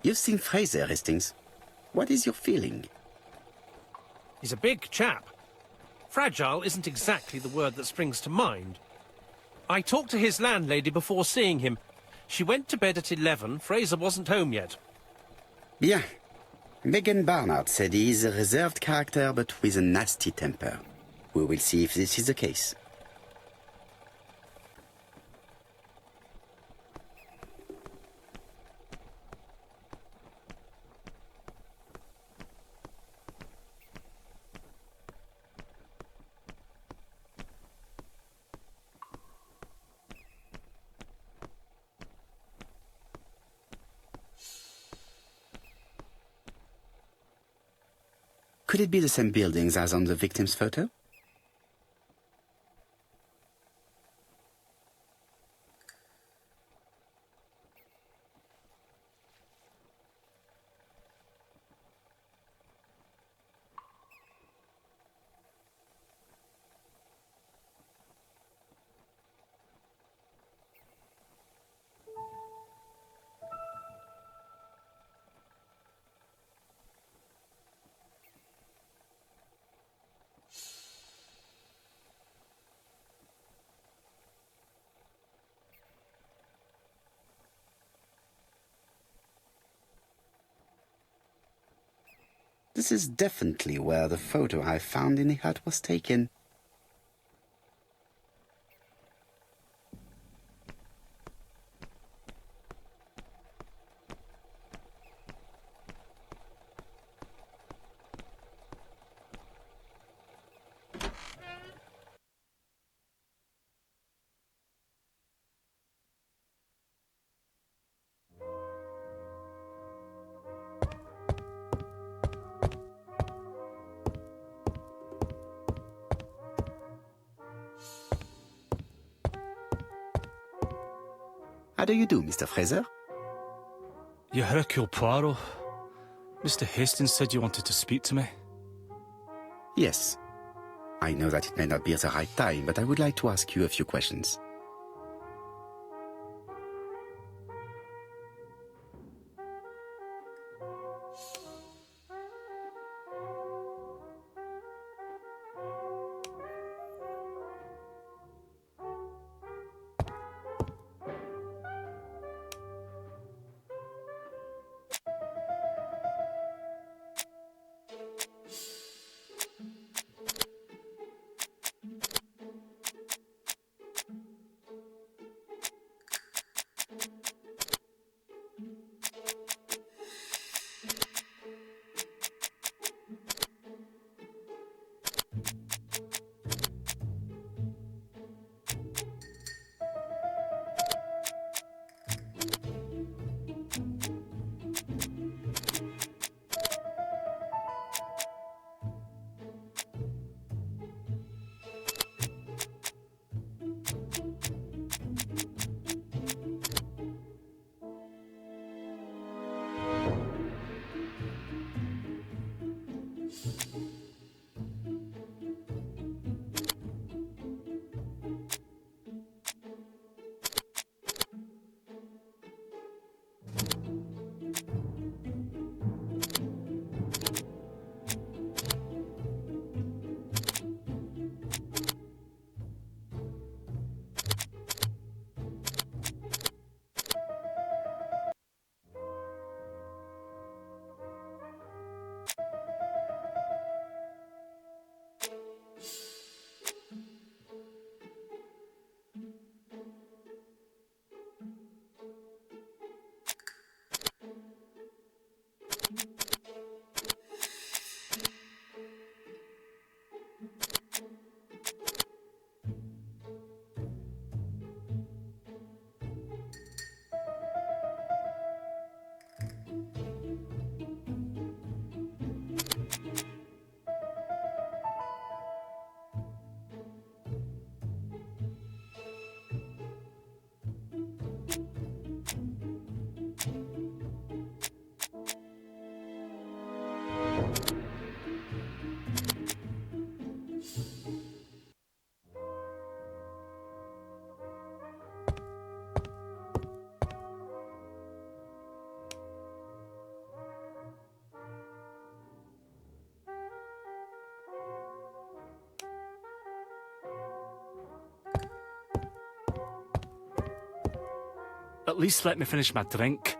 You've seen Fraser, Hastings. What is your feeling? He's a big chap. Fragile isn't exactly the word that springs to mind. I talked to his landlady before seeing him. She went to bed at 11. Fraser wasn't home yet. Bien. Megan Barnard said he is a reserved character but with a nasty temper. We will see if this is the case. Could it be the same buildings as on the victim's photo? This is definitely where the photo I found in the hut was taken. How do you do, Mr. Fraser? You Hercule Poirot? Mr. Hastings said you wanted to speak to me. Yes. I know that it may not be the right time, but I would like to ask you a few questions. At least let me finish my drink.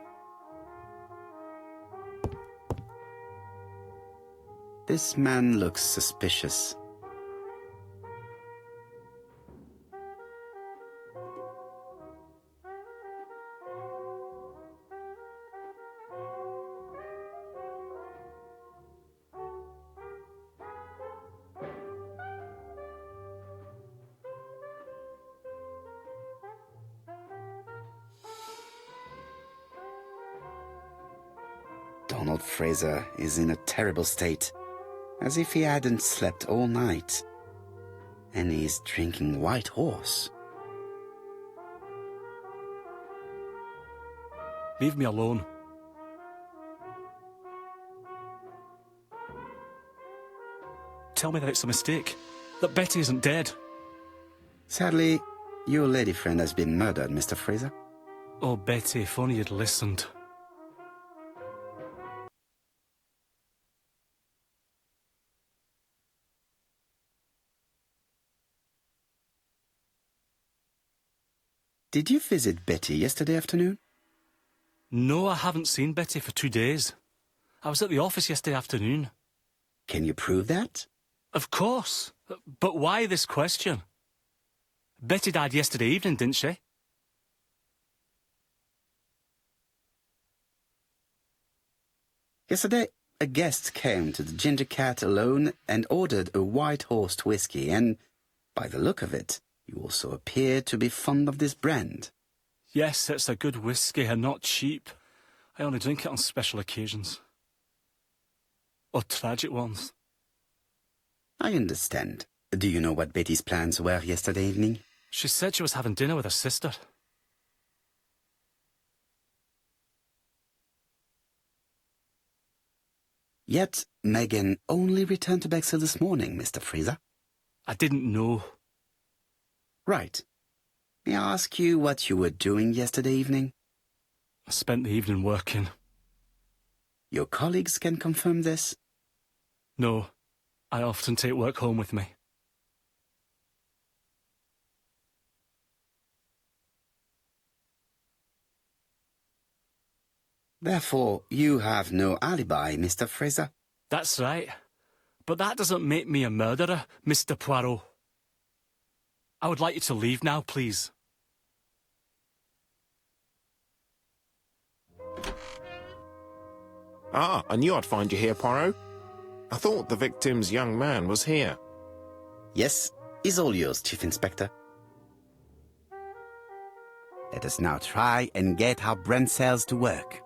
This man looks suspicious. Donald Fraser is in a terrible state, as if he hadn't slept all night. And he's drinking White Horse. Leave me alone. Tell me that it's a mistake, that Betty isn't dead. Sadly, your lady friend has been murdered, Mr. Fraser. Oh, Betty, if only you'd listened. Did you visit Betty yesterday afternoon? No, I haven't seen Betty for 2 days. I was at the office yesterday afternoon. Can you prove that? Of course. But why this question? Betty died yesterday evening, didn't she? Yesterday, a guest came to the Ginger Cat alone and ordered a White Horse whiskey, and by the look of it, you also appear to be fond of this brand. Yes, it's a good whiskey and not cheap. I only drink it on special occasions. Or tragic ones. I understand. Do you know what Betty's plans were yesterday evening? She said she was having dinner with her sister. Yet, Megan only returned to Bexhill this morning, Mr. Fraser. I didn't know. Right. May I ask you what you were doing yesterday evening? I spent the evening working. Your colleagues can confirm this? No, I often take work home with me. Therefore, you have no alibi, Mr. Fraser. That's right. But that doesn't make me a murderer, Mr. Poirot. I would like you to leave now, please. Ah, I knew I'd find you here, Poirot. I thought the victim's young man was here. Yes, is all yours, Chief Inspector. Let us now try and get our brain cells to work.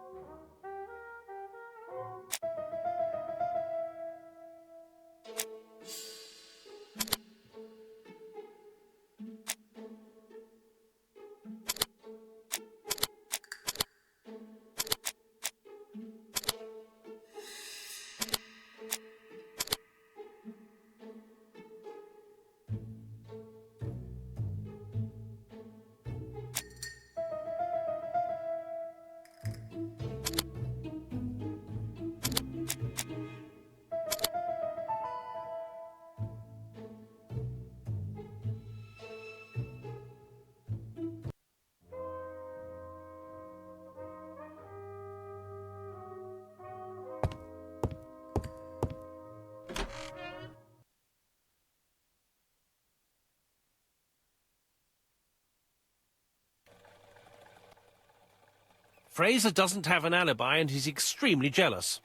Fraser doesn't have an alibi and he's extremely jealous.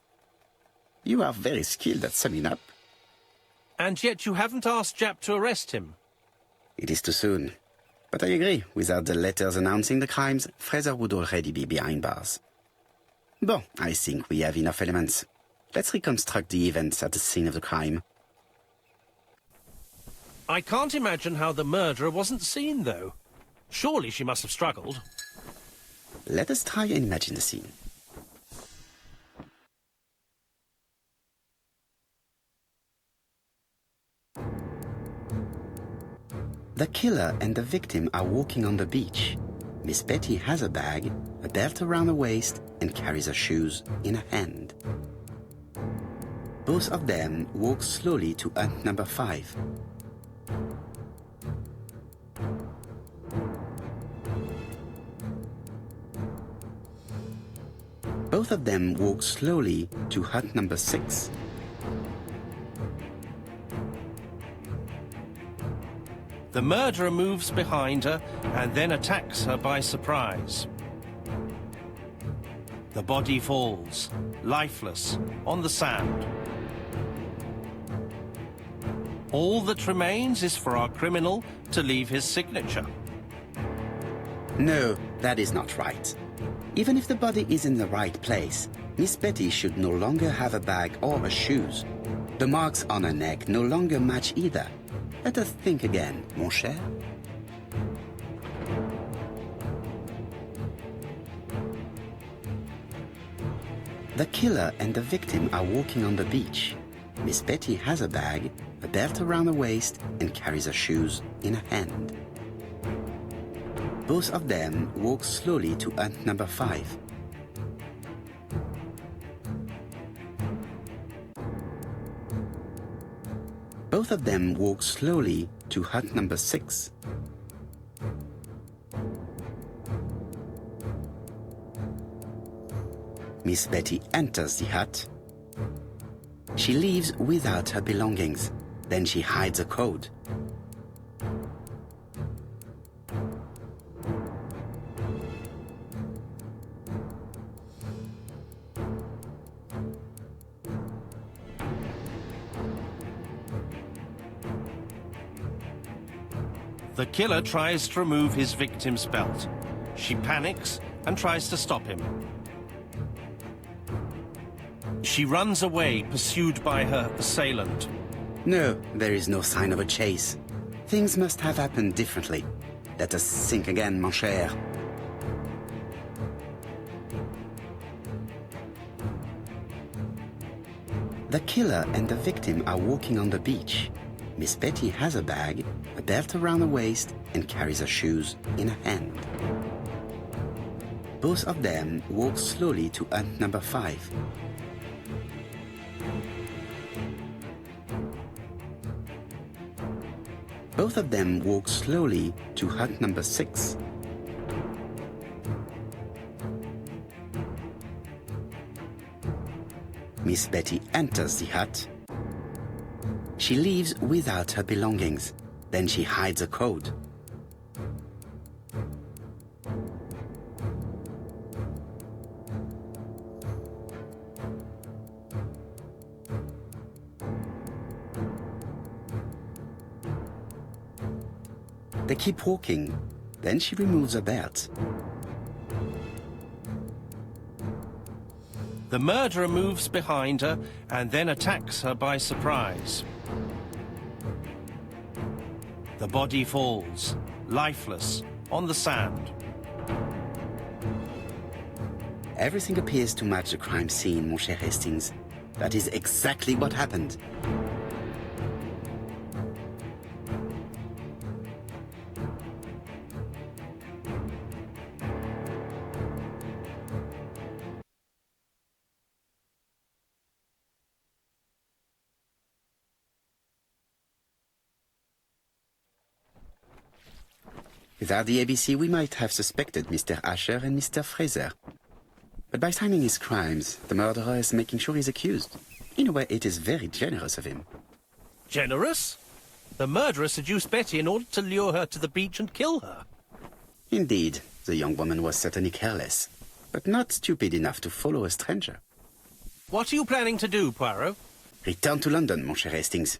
You are very skilled at summing up. And yet you haven't asked Japp to arrest him. It is too soon. But I agree, without the letters announcing the crimes, Fraser would already be behind bars. Bon, I think we have enough elements. Let's reconstruct the events at the scene of the crime. I can't imagine how the murderer wasn't seen, though. Surely she must have struggled. Let us try and imagine the scene. The killer and the victim are walking on the beach. Miss Betty has a bag, a belt around her waist, and carries her shoes in her hand. Both of them walk slowly to hut number 5. Both of them walk slowly to hut number 6. The murderer moves behind her and then attacks her by surprise. The body falls, lifeless, on the sand. All that remains is for our criminal to leave his signature. No, that is not right. Even if the body is in the right place, Miss Betty should no longer have a bag or her shoes. The marks on her neck no longer match either. Let us think again, mon cher. The killer and the victim are walking on the beach. Miss Betty has a bag, a belt around her waist, and carries her shoes in her hand. Both of them walk slowly to hut number 5. Both of them walk slowly to hut number 6. Miss Betty enters the hut. She leaves without her belongings. Then she hides a code. The killer tries to remove his victim's belt. She panics and tries to stop him. She runs away, pursued by her assailant. No, there is no sign of a chase. Things must have happened differently. Let us think again, mon cher. The killer and the victim are walking on the beach. Miss Betty has a bag, a belt around her waist, and carries her shoes in her hand. Both of them walk slowly to hut number 5. Both of them walk slowly to hut number 6. Miss Betty enters the hut. She leaves without her belongings. Then she hides a code. They keep walking. Then she removes her belt. The murderer moves behind her and then attacks her by surprise. The body falls, lifeless, on the sand. Everything appears to match the crime scene, mon cher Hastings. That is exactly what happened. Without the ABC, we might have suspected Mr. Asher and Mr. Fraser. But by timing his crimes, the murderer is making sure he's accused. In a way, it is very generous of him. Generous? The murderer seduced Betty in order to lure her to the beach and kill her. Indeed, the young woman was certainly careless, but not stupid enough to follow a stranger. What are you planning to do, Poirot? Return to London, mon cher Hastings.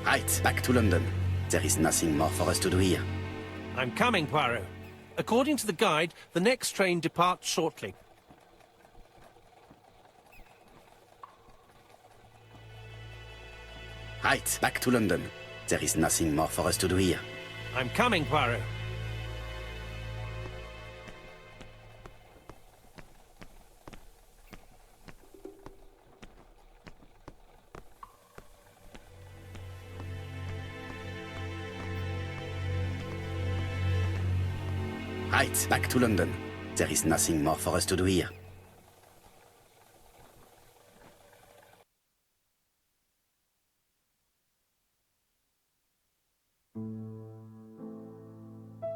Right, back to London. There is nothing more for us to do here. I'm coming, Poirot. According to the guide, the next train departs shortly. Right, back to London. There is nothing more for us to do here. I'm coming, Poirot. Right, back to London. There is nothing more for us to do here.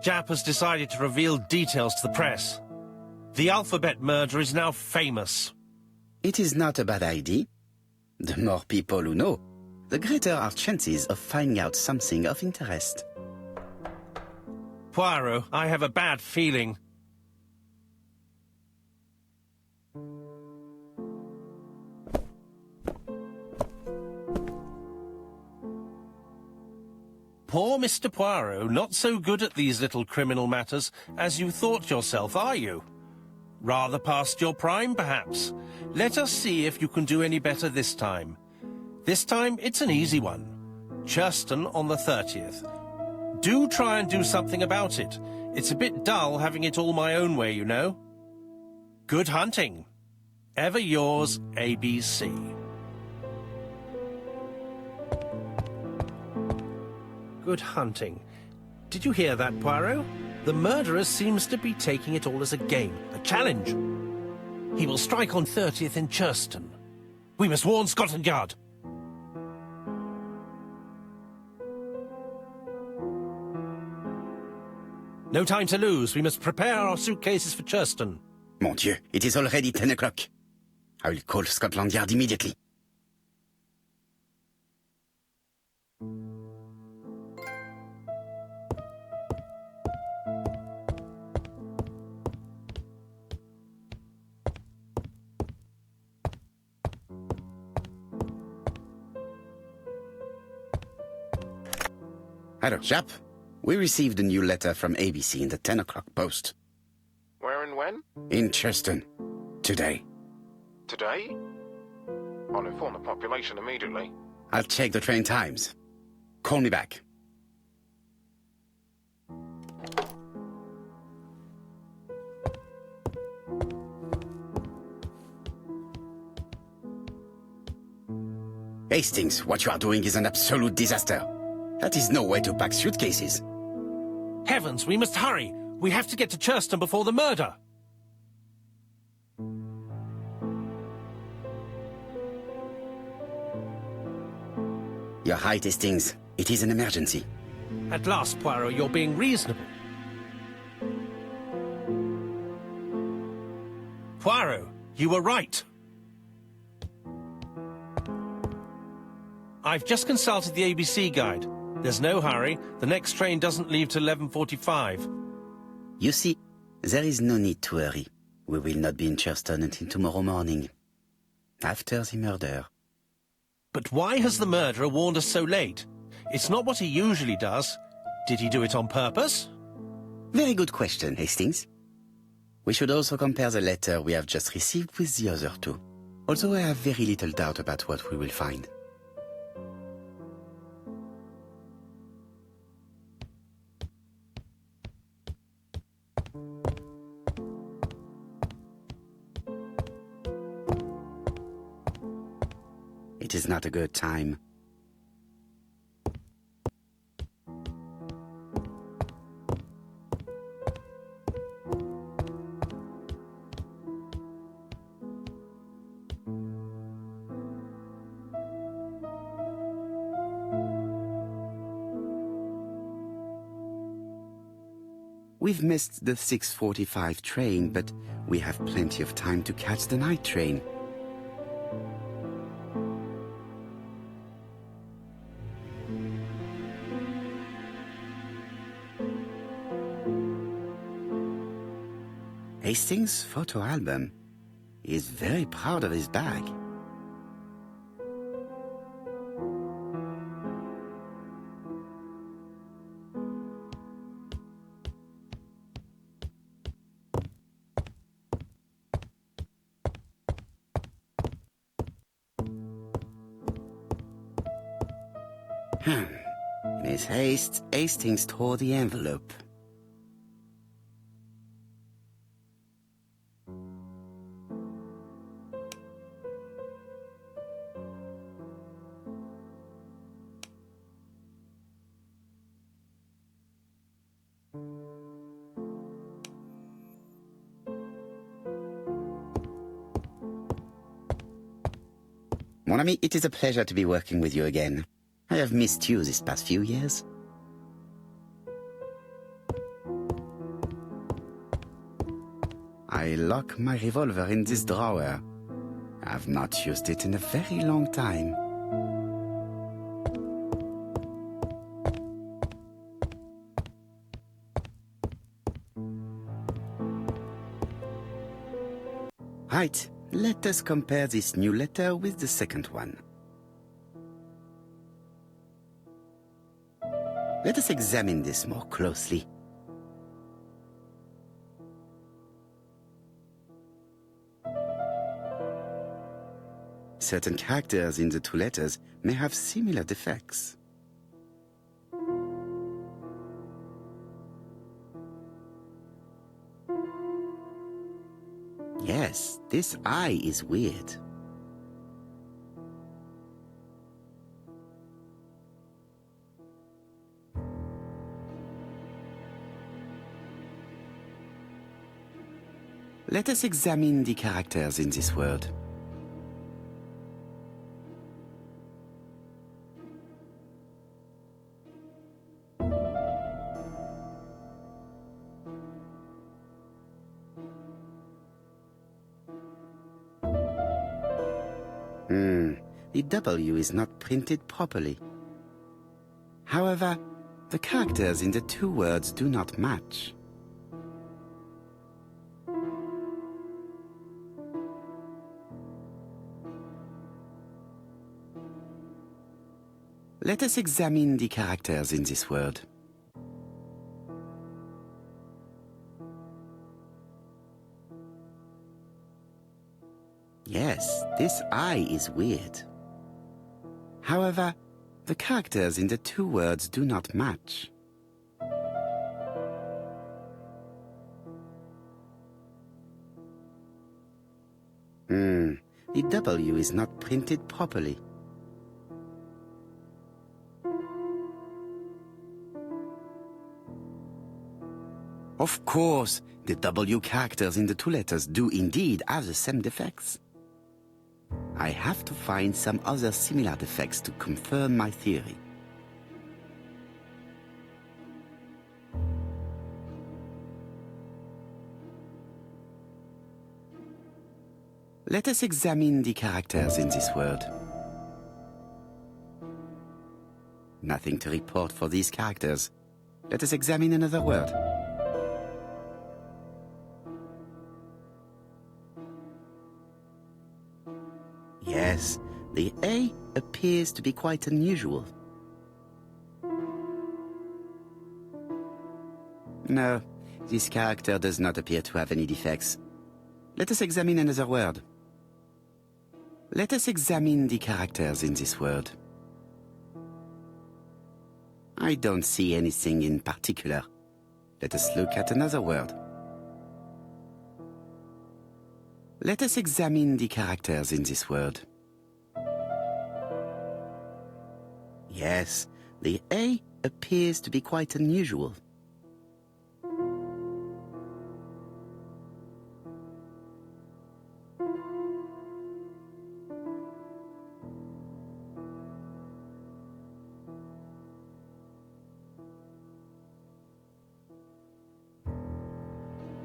Jap has decided to reveal details to the press. The alphabet murder is now famous. It is not a bad idea. The more people who know, the greater our chances of finding out something of interest. Poirot, I have a bad feeling. Poor Mr. Poirot, not so good at these little criminal matters as you thought yourself, are you? Rather past your prime, perhaps. Let us see if you can do any better this time. This time, it's an easy one. Churston on the 30th. Do try and do something about it. It's a bit dull having it all my own way, you know. Good hunting. Ever yours, ABC. Good hunting. Did you hear that, Poirot? The murderer seems to be taking it all as a game, a challenge. He will strike on 30th in Churston. We must warn Scotland Yard. No time to lose. We must prepare our suitcases for Churston. Mon Dieu, it is already 10 o'clock. I will call Scotland Yard immediately. Hello, Jap. We received a new letter from ABC in the 10 o'clock post. Where and when? In Churston. Today. Today? I'll inform the population immediately. I'll check the train times. Call me back. Hastings, what you are doing is an absolute disaster. That is no way to pack suitcases. Heavens, we must hurry. We have to get to Churston before the murder. You're right, Hastings. It is an emergency. At last, Poirot, you're being reasonable. Poirot, you were right. I've just consulted the ABC guide. There's no hurry. The next train doesn't leave till 11:45. You see, there is no need to hurry. We will not be in Churston until tomorrow morning. After the murder. But why has the murderer warned us so late? It's not what he usually does. Did he do it on purpose? Very good question, Hastings. We should also compare the letter we have just received with the other two. Although I have very little doubt about what we will find. It is not a good time. We've missed the 6:45 train, but we have plenty of time to catch the night train. Hastings' photo album. He is very proud of his bag. In his haste, Hastings tore the envelope. Mon ami, it is a pleasure to be working with you again. I have missed you this past few years. I lock my revolver in this drawer. I've not used it in a very long time. Right, let us compare this new letter with the second one. Let us examine this more closely. Certain characters in the two letters may have similar defects. Yes, this I is weird. Let us examine the characters in this word. The W is not printed properly. However, the characters in the two words do not match. Let us examine the characters in this word. Yes, this I is weird. However, the characters in the two words do not match. The W is not printed properly. Of course, the W characters in the two letters do indeed have the same defects. I have to find some other similar defects to confirm my theory. Let us examine the characters in this word. Nothing to report for these characters. Let us examine another word. Yes, the A appears to be quite unusual. No, this character does not appear to have any defects. Let us examine another word. Let us examine the characters in this word. I don't see anything in particular. Let us look at another word. Let us examine the characters in this word. Yes, the A appears to be quite unusual.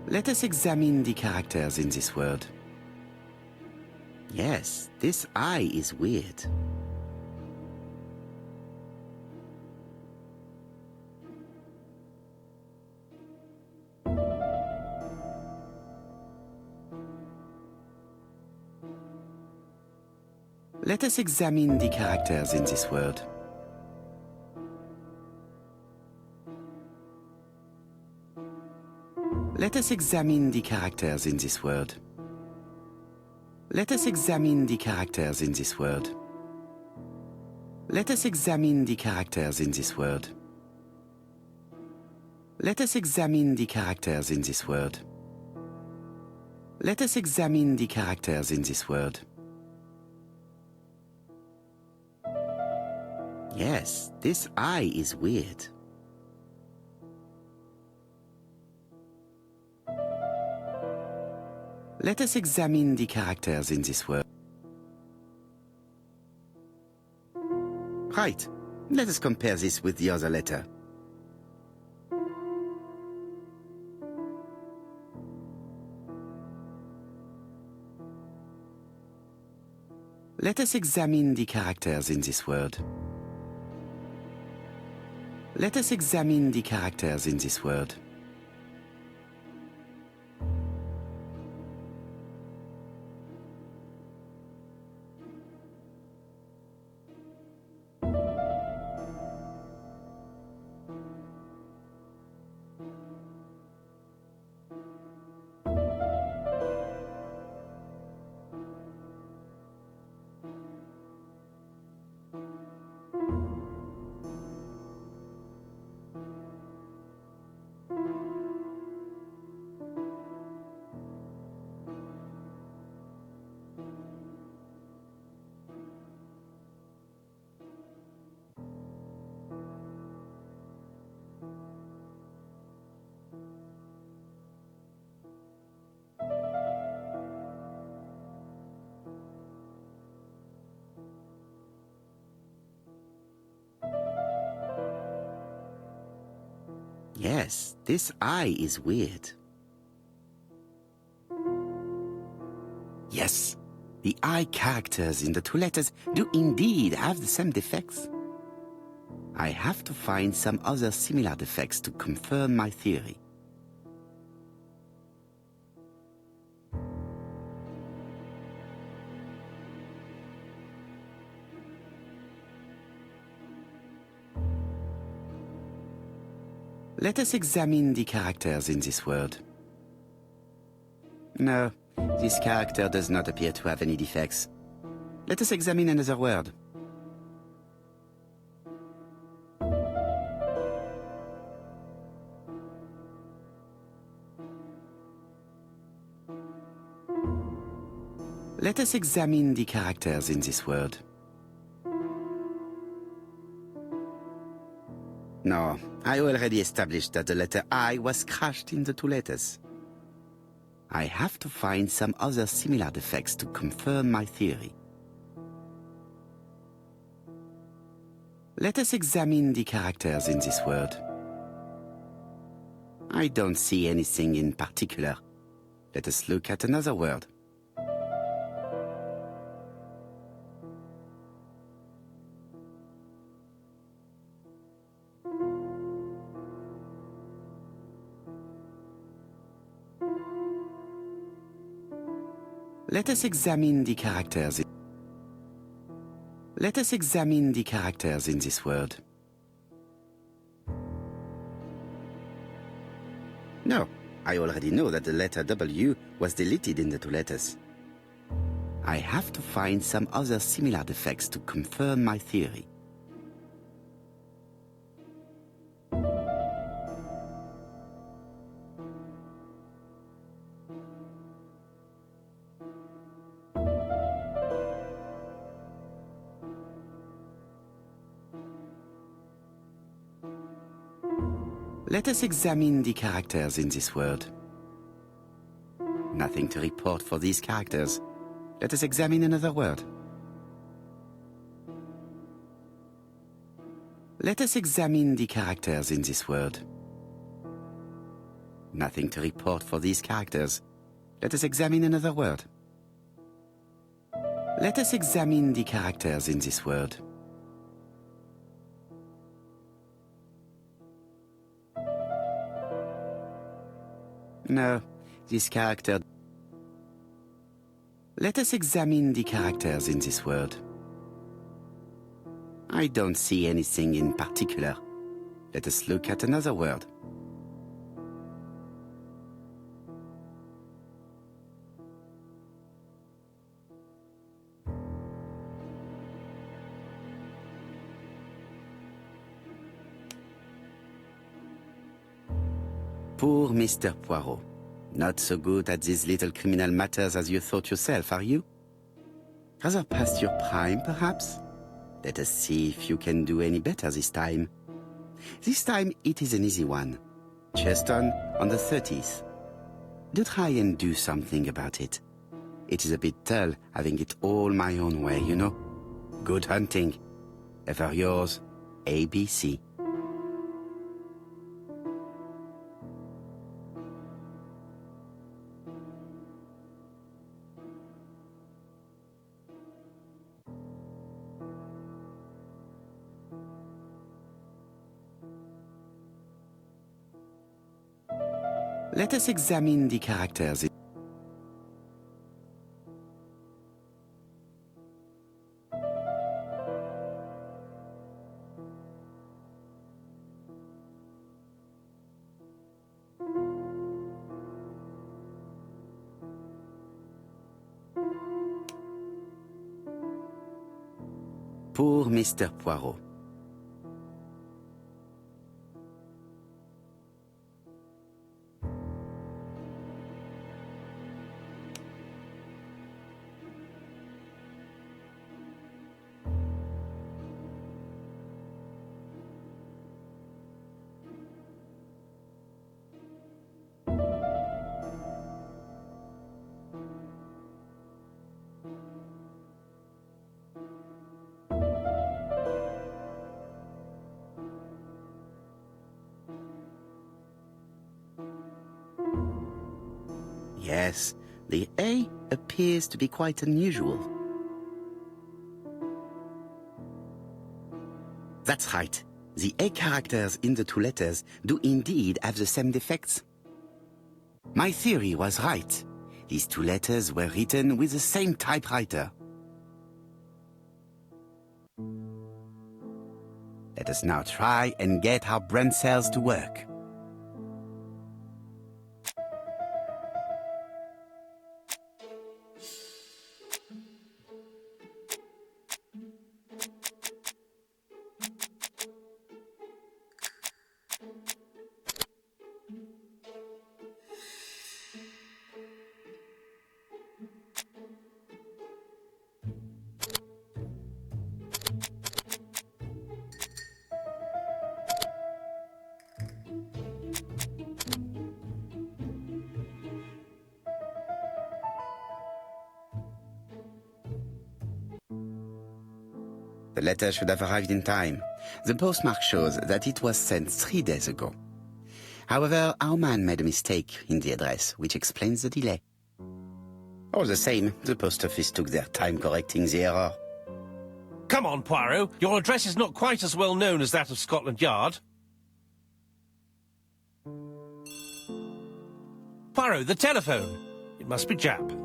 Let us examine the characters in this word. Yes, this I is weird. Let us examine the characters in this word. Let us examine the characters in this word. Let us examine the characters in this word. Let us examine the characters in this word. Let us examine the characters in this word. Let us examine the characters in this word. Yes, this I is weird. Let us examine the characters in this word. Right. Let us compare this with the other letter. Let us examine the characters in this word. Let us examine the characters in this word. Yes, this I is weird. Yes, the I characters in the two letters do indeed have the same defects. I have to find some other similar defects to confirm my theory. Let us examine the characters in this word. No, this character does not appear to have any defects. Let us examine another word. Let us examine the characters in this word. No, I already established that the letter I was crushed in the two letters. I have to find some other similar defects to confirm my theory. Let us examine the characters in this word. I don't see anything in particular. Let us look at another word. Let us examine the characters. Let us examine the characters in this word. No, I already know that the letter W was deleted in the two letters. I have to find some other similar defects to confirm my theory. Let us examine the characters in this word. Nothing to report for these characters. Let us examine another word. Let us examine the characters in this word. Nothing to report for these characters. Let us examine another word. Let us examine the characters in this word. No, this character. Let us examine the characters in this word. I don't see anything in particular. Let us look at another word. Poor Mr. Poirot. Not so good at these little criminal matters as you thought yourself, are you? Rather past your prime, perhaps? Let us see if you can do any better this time. This time it is an easy one. Cheston on the 30th. Do try and do something about it. It is a bit dull having it all my own way, you know. Good hunting. Ever yours, ABC. Let us examine the characters. Pour Mr. Poirot. Yes, the A appears to be quite unusual. That's right. The A characters in the two letters do indeed have the same defects. My theory was right. These two letters were written with the same typewriter. Let us now try and get our brain cells to work. The letter should have arrived in time. The postmark shows that it was sent 3 days ago. However, our man made a mistake in the address, which explains the delay. All the same, the post office took their time correcting the error. Come on, Poirot. Your address is not quite as well known as that of Scotland Yard. Poirot, the telephone. It must be Jap.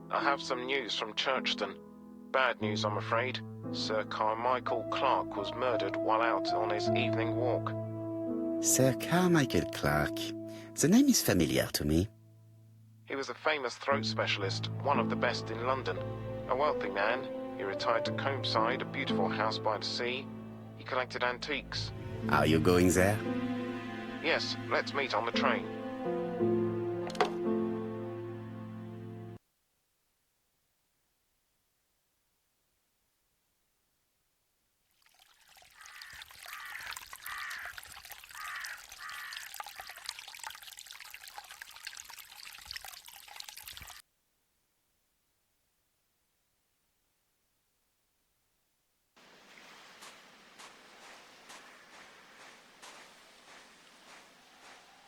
I have some news from Churchton. Bad news, I'm afraid. Sir Carmichael Clark was murdered while out on his evening walk. Sir Carmichael Clark. The name is familiar to me. He was a famous throat specialist, one of the best in London. A wealthy man, he retired to Combside, a beautiful house by the sea. He collected antiques. Are you going there? Yes, let's meet on the train.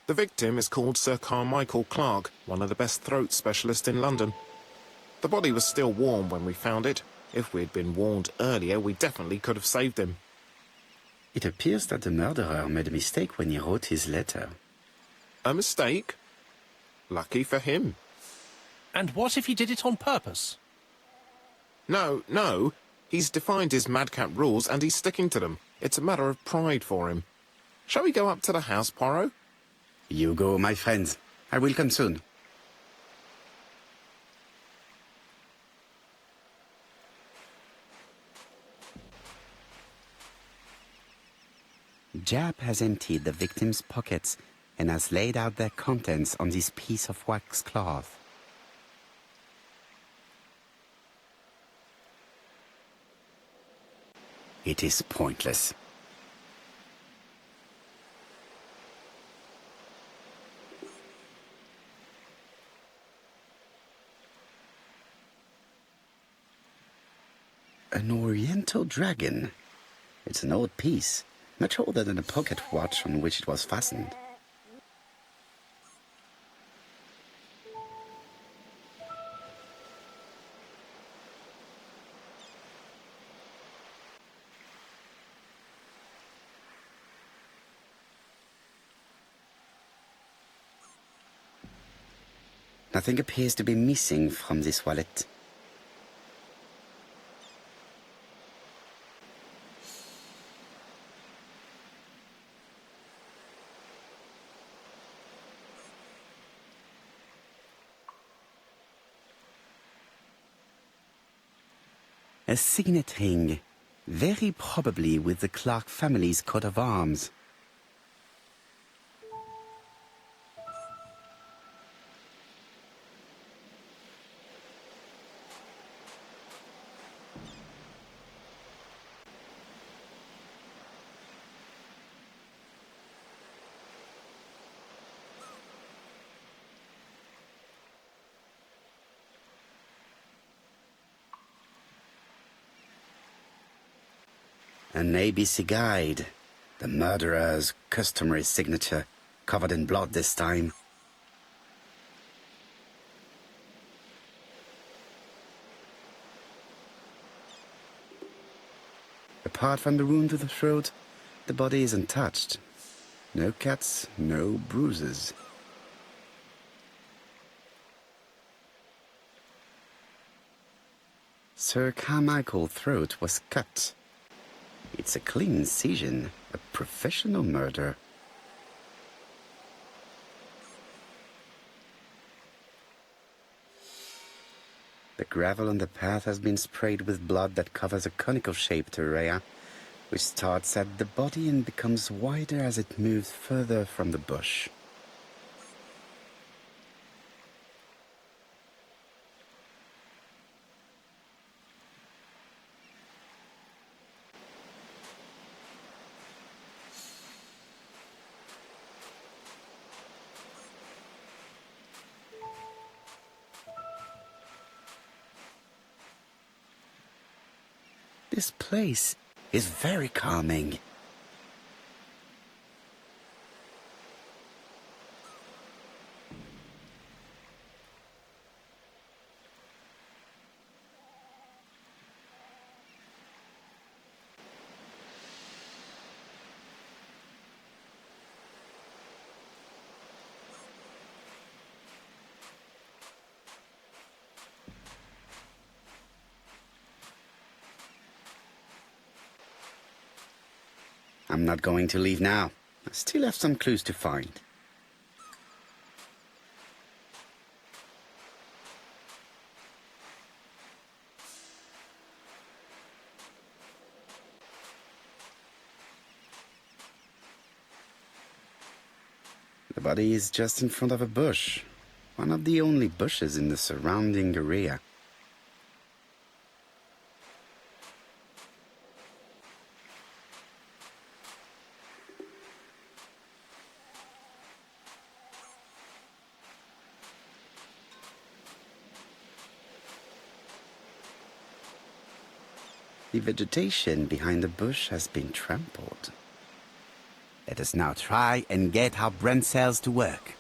The victim is called Sir Carmichael Clark, one of the best throat specialists in London. The body was still warm when we found it. If we'd been warned earlier, we definitely could have saved him. It appears that the murderer made a mistake when he wrote his letter. A mistake? Lucky for him. And what if he did it on purpose? No. He's defined his madcap rules and he's sticking to them. It's a matter of pride for him. Shall we go up to the house, Poirot? You go, my friends. I will come soon. Jap has emptied the victim's pockets and has laid out their contents on this piece of wax cloth. It is pointless. An oriental dragon. It's an old piece, much older than the pocket watch on which it was fastened. Nothing appears to be missing from this wallet. A signet ring, very probably with the Clark family's coat of arms. An ABC guide. The murderer's customary signature, covered in blood this time. Apart from the wound to the throat, the body is untouched. No cuts, no bruises. Sir Carmichael's throat was cut. It's a clean incision, a professional murder. The gravel on the path has been sprayed with blood that covers a conical-shaped area, which starts at the body and becomes wider as it moves further from the bush. This place is very calming. I'm not going to leave now. I still have some clues to find. The body is just in front of a bush, one of the only bushes in the surrounding area. The vegetation behind the bush has been trampled. Let us now try and get our brain cells to work.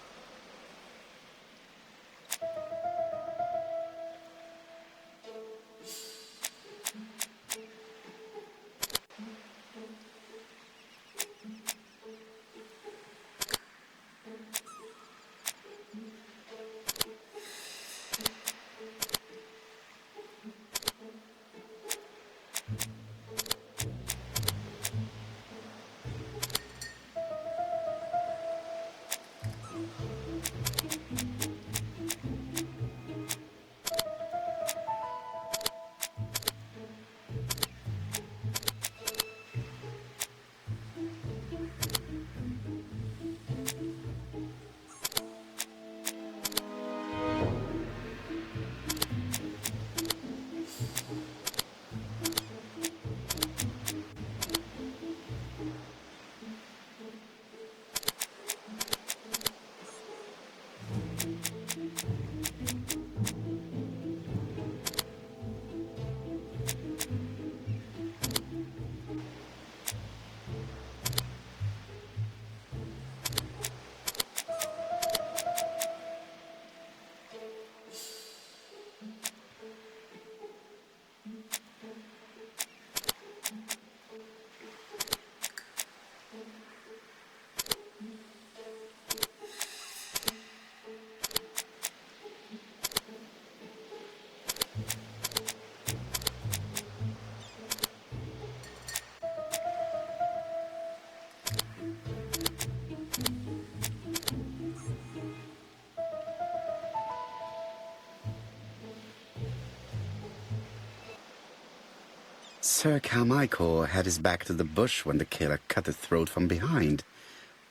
Sir Carmichael had his back to the bush when the killer cut his throat from behind.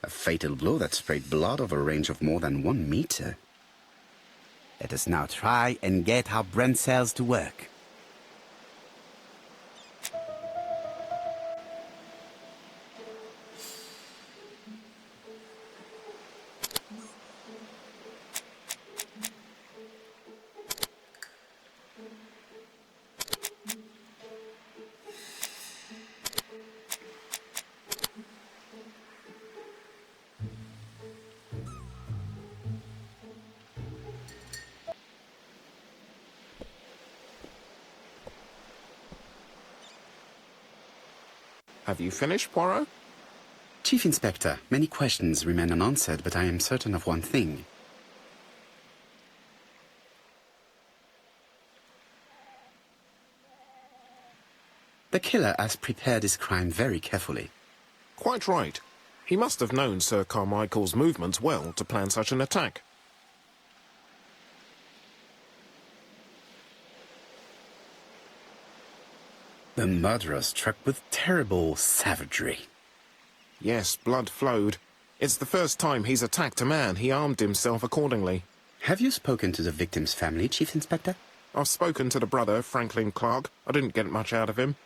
A fatal blow that sprayed blood over a range of more than 1 meter. Let us now try and get our brain cells to work. Have you finished, Poirot? Chief Inspector, many questions remain unanswered, but I am certain of one thing. The killer has prepared his crime very carefully. Quite right. He must have known Sir Carmichael's movements well to plan such an attack. The murderer struck with terrible savagery. Yes, blood flowed. It's the first time he's attacked a man. He armed himself accordingly. Have you spoken to the victim's family, Chief Inspector? I've spoken to the brother, Franklin Clark. I didn't get much out of him.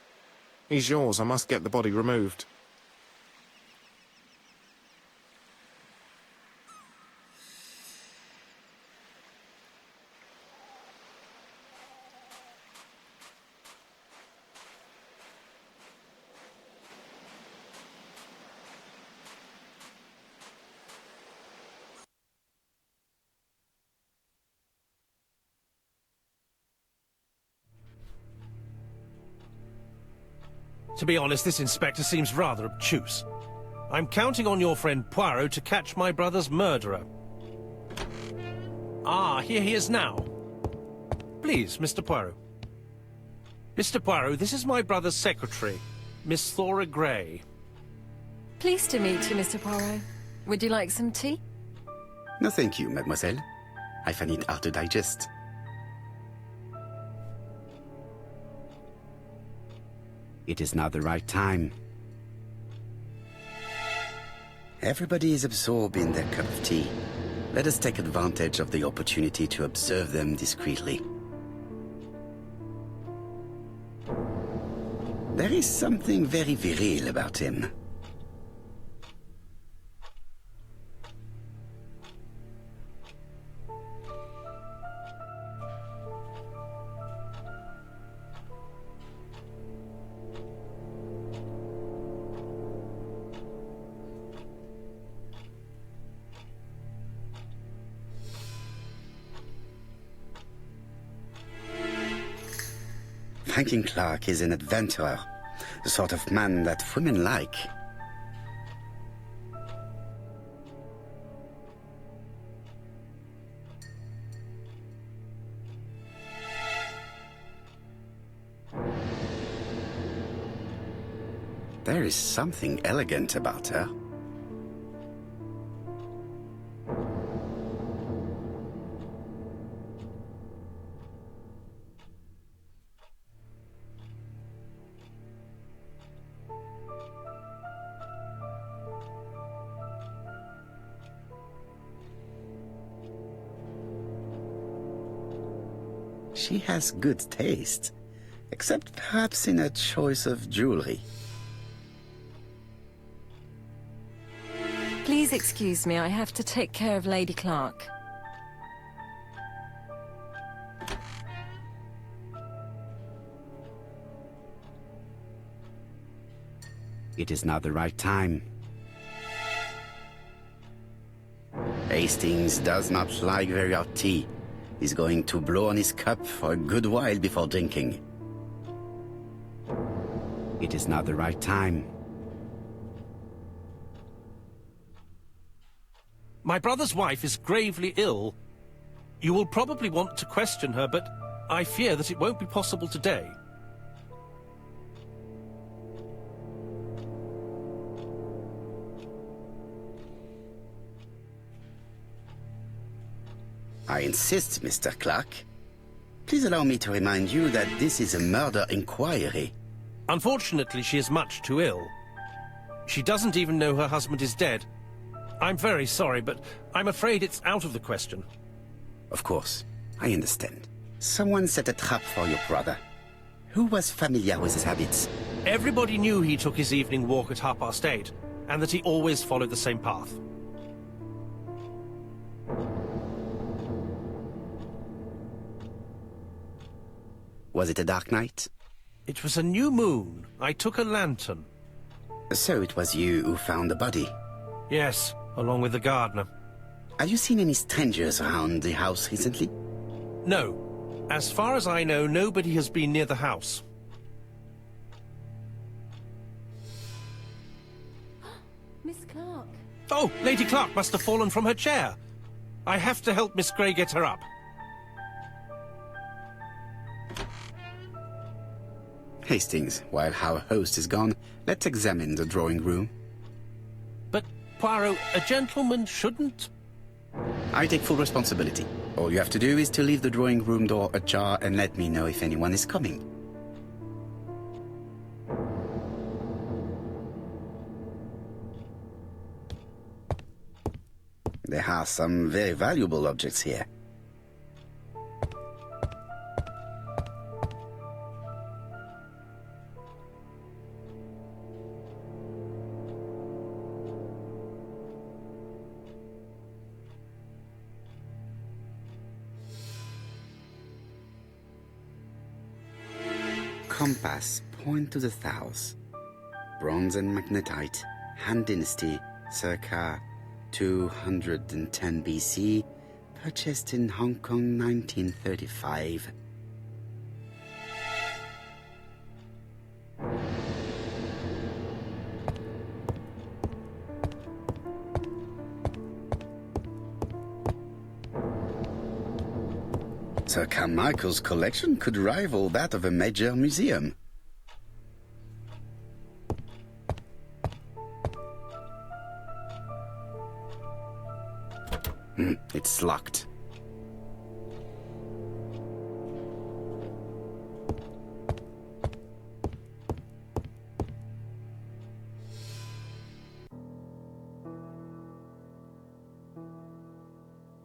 He's yours. I must get the body removed. To be honest, this inspector seems rather obtuse. I'm counting on your friend Poirot to catch my brother's murderer. Ah, here he is now. Please, Mr. Poirot. Mr. Poirot, this is my brother's secretary, Miss Thora Gray. Pleased to meet you, Mr. Poirot. Would you like some tea? No, thank you, mademoiselle. I find it hard to digest. It is now the right time. Everybody is absorbed in their cup of tea. Let us take advantage of the opportunity to observe them discreetly. There is something very viril about him. Franklin Clark is an adventurer, the sort of man that women like. There is something elegant about her. She has good taste, except perhaps in her choice of jewelry. Please excuse me, I have to take care of Lady Clark. It is now the right time. Hastings does not like very hot tea. He's going to blow on his cup for a good while before drinking. It is now the right time. My brother's wife is gravely ill. You will probably want to question her, but I fear that it won't be possible today. I insist, Mr. Clark. Please allow me to remind you that this is a murder inquiry. Unfortunately, she is much too ill. She doesn't even know her husband is dead. I'm very sorry, but I'm afraid it's out of the question. Of course, I understand. Someone set a trap for your brother. Who was familiar with his habits? Everybody knew he took his evening walk at 8:30, and that he always followed the same path. Was it a dark night? It was a new moon. I took a lantern. So it was you who found the body. Yes, along with the gardener. Have you seen any strangers around the house recently? No. As far as I know, nobody has been near the house. Miss Clark. Oh, Lady Clark must have fallen from her chair. I have to help Miss Grey get her up. Hastings, while our host is gone, let's examine the drawing room. But, Poirot, a gentleman shouldn't... I take full responsibility. All you have to do is to leave the drawing room door ajar and let me know if anyone is coming. There are some very valuable objects here. Compass, point to the south. Bronze and magnetite, Han Dynasty, circa 210 BC, purchased in Hong Kong 1935. Sir Carmichael's collection could rival that of a major museum. It's locked.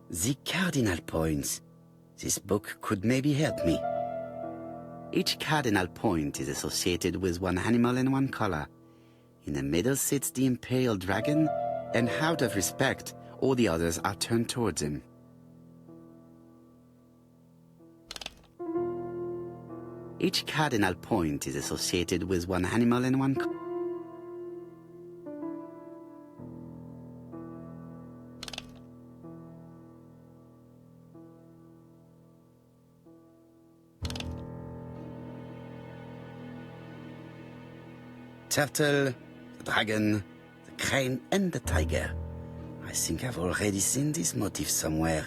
The cardinal points. This book could maybe help me. Each cardinal point is associated with one animal and one color. In the middle sits the imperial dragon, and out of respect, all the others are turned towards him. Each cardinal point is associated with one animal and one color. Turtle, the dragon, the crane, and the tiger. I think I've already seen this motif somewhere.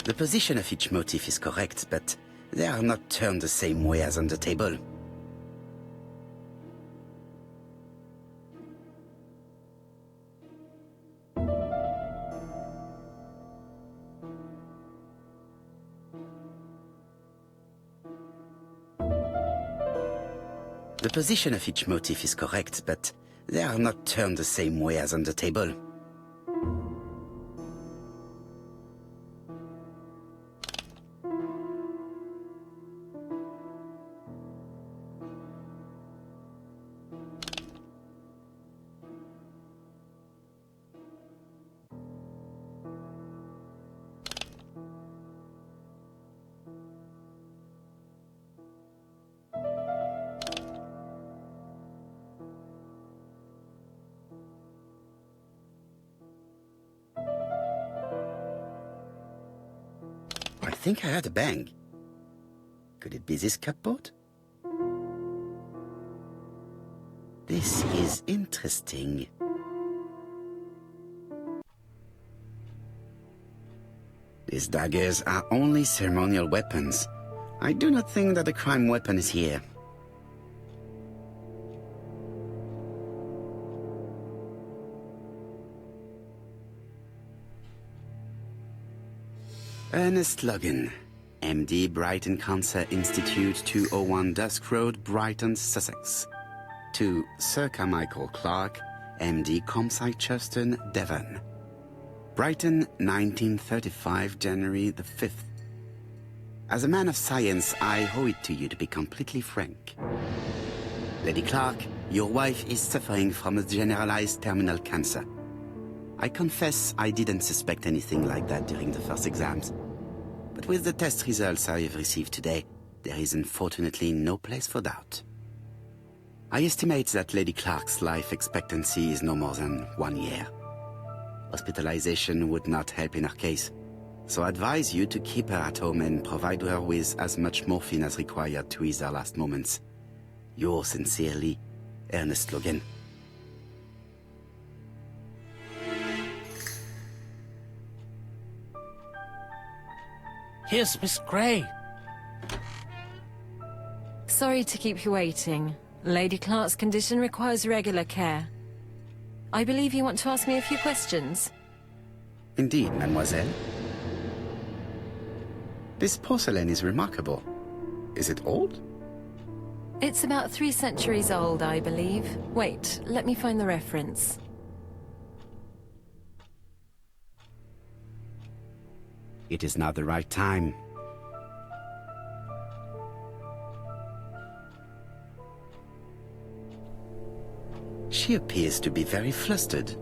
The position of each motif is correct, but they are not turned the same way as on the table. The position of each motif is correct, but they are not turned the same way as on the table. I think I heard a bang. Could it be this cupboard? This is interesting. These daggers are only ceremonial weapons. I do not think that the crime weapon is here. Ernest Logan, MD, Brighton Cancer Institute, 201 Dusk Road, Brighton, Sussex. To Sir Carmichael Clark, MD, Comside Churton, Devon. Brighton, 1935, January the 5th. As a man of science, I owe it to you to be completely frank. Lady Clark, your wife is suffering from a generalized terminal cancer. I confess I didn't suspect anything like that during the first exams. But with the test results I have received today, there is unfortunately no place for doubt. I estimate that Lady Clark's life expectancy is no more than 1 year. Hospitalization would not help in her case, so I advise you to keep her at home and provide her with as much morphine as required to ease her last moments. Yours sincerely, Ernest Logan. Here's Miss Grey. Sorry to keep you waiting. Lady Clark's condition requires regular care. I believe you want to ask me a few questions. Indeed, mademoiselle. This porcelain is remarkable. Is it old? It's about 3 centuries old, I believe. Wait, let me find the reference. It is not the right time. She appears to be very flustered.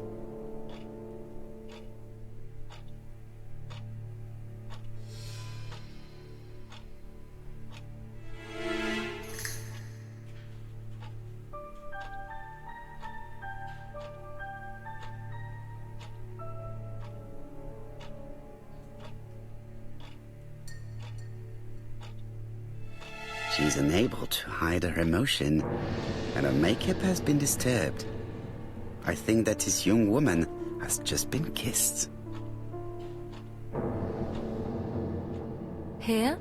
She's unable to hide her emotion, and her makeup has been disturbed. I think that this young woman has just been kissed. Here?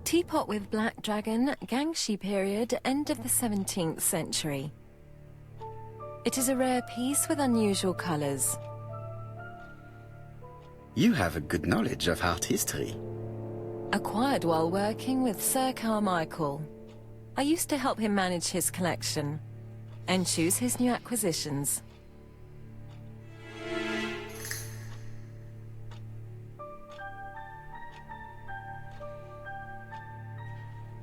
Teapot with black dragon, Gangxi period, end of the 17th century. It is a rare piece with unusual colors. You have a good knowledge of art history. Acquired while working with Sir Carmichael. I used to help him manage his collection and choose his new acquisitions.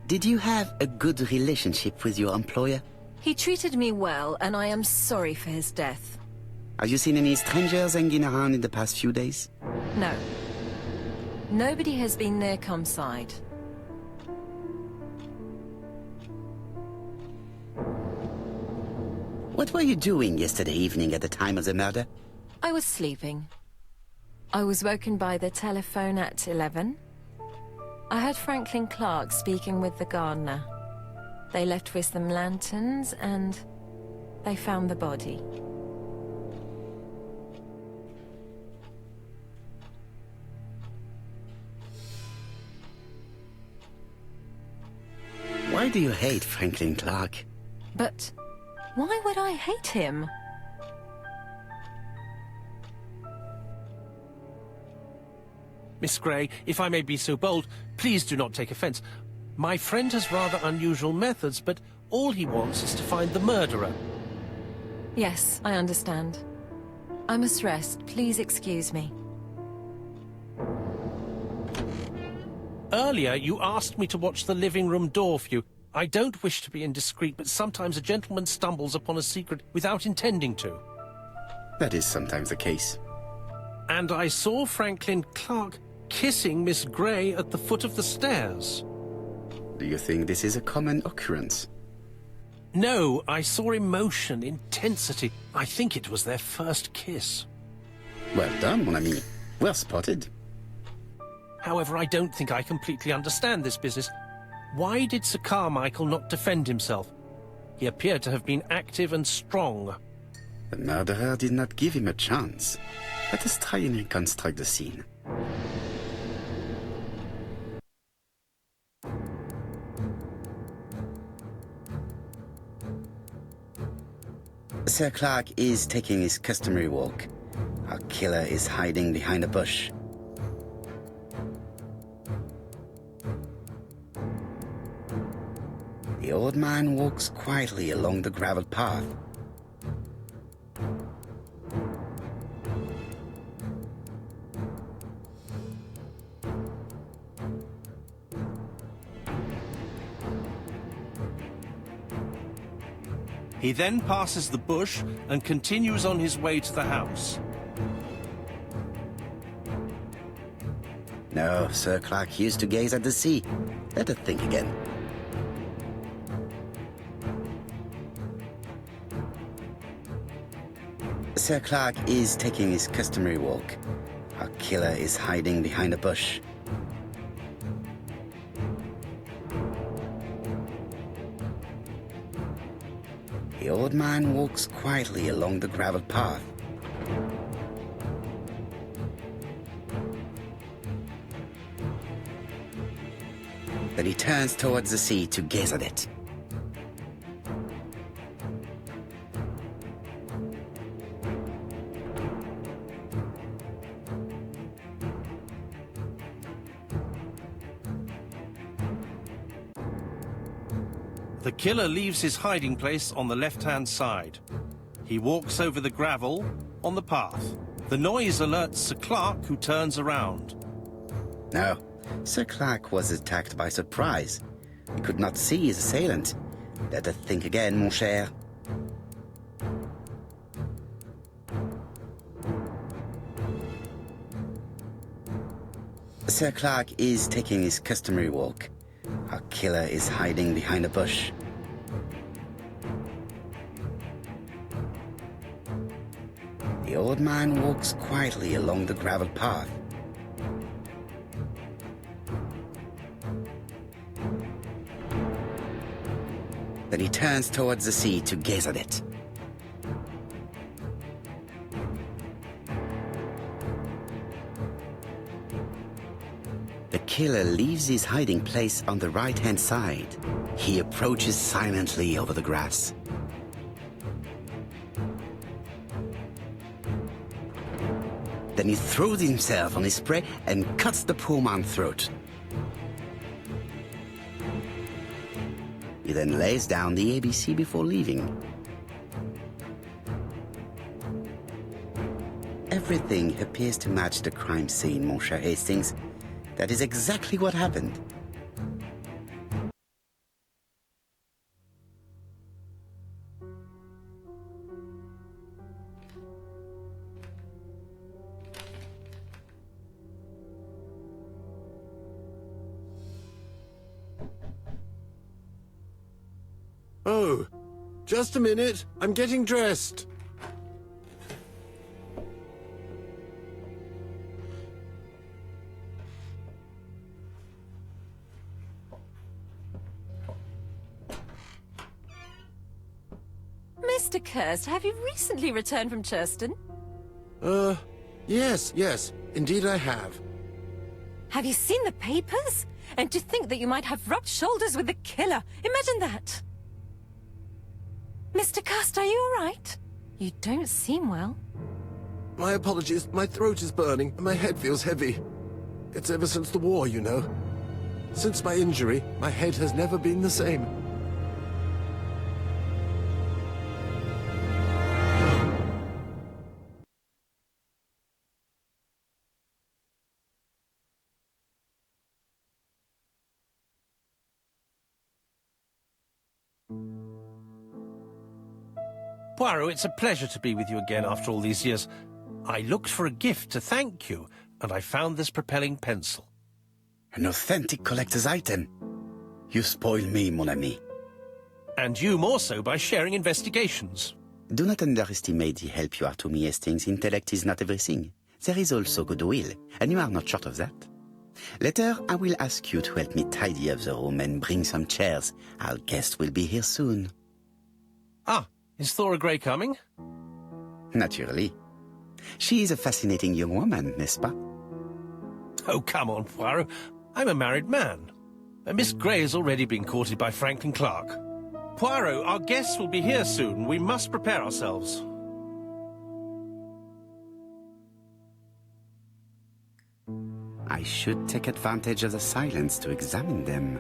Did you have a good relationship with your employer? He treated me well, and I am sorry for his death. Have you seen any strangers hanging around in the past few days? No. Nobody has been near Comside. What were you doing yesterday evening at the time of the murder? I was sleeping. I was woken by the telephone at 11. I heard Franklin Clark speaking with the gardener. They left with some lanterns and they found the body. do you hate Franklin Clark? But why would I hate him? Miss Grey, if I may be so bold, please do not take offence. My friend has rather unusual methods, but all he wants is to find the murderer. Yes, I understand. I must rest. Please excuse me. Earlier, you asked me to watch the living room door for you. I don't wish to be indiscreet, but sometimes a gentleman stumbles upon a secret without intending to. That is sometimes the case. And I saw Franklin Clark kissing Miss Grey at the foot of the stairs. Do you think this is a common occurrence? No, I saw emotion, intensity. I think it was their first kiss. Well done, mon ami. Well spotted. However, I don't think I completely understand this business. Why did Sir Carmichael not defend himself? He appeared to have been active and strong. The murderer did not give him a chance. Let us try and reconstruct the scene. Sir Clark is taking his customary walk. Our killer is hiding behind a bush. The old man walks quietly along the gravel path. He then passes the bush and continues on his way to the house. No, Sir Clark used to gaze at the sea. Let us think again. Sir Clark is taking his customary walk. Our killer is hiding behind a bush. The old man walks quietly along the gravel path. Then he turns towards the sea to gaze at it. The killer leaves his hiding place on the left-hand side. He walks over the gravel on the path. The noise alerts Sir Clark, who turns around. No, Sir Clark was attacked by surprise. He could not see his assailant. Let us think again, mon cher. Sir Clark is taking his customary walk. Our killer is hiding behind a bush. The old man walks quietly along the gravel path. Then he turns towards the sea to gaze at it. The killer leaves his hiding place on the right-hand side. He approaches silently over the grass. Then he throws himself on his prey and cuts the poor man's throat. He then lays down the ABC before leaving. Everything appears to match the crime scene, mon cher Hastings. That is exactly what happened. Oh, just a minute. I'm getting dressed. Mr. Kirst, have you recently returned from Churston? Yes, indeed I have. Have you seen the papers? And to think that you might have rubbed shoulders with the killer. Imagine that. Mr. Cust, are you all right? You don't seem well. My apologies. My throat is burning and my head feels heavy. It's ever since the war, you know. Since my injury, my head has never been the same. Poirot, it's a pleasure to be with you again after all these years. I looked for a gift to thank you, and I found this propelling pencil. An authentic collector's item. You spoil me, mon ami. And you more so by sharing investigations. Do not underestimate the help you are to me, Hastings. Intellect is not everything. There is also goodwill, and you are not short of that. Later, I will ask you to help me tidy up the room and bring some chairs. Our guest will be here soon. Ah, is Thora Grey coming? Naturally. She is a fascinating young woman, n'est-ce pas? Oh, come on, Poirot. I'm a married man. And Miss Grey has already been courted by Franklin Clark. Poirot, our guests will be here soon. We must prepare ourselves. I should take advantage of the silence to examine them.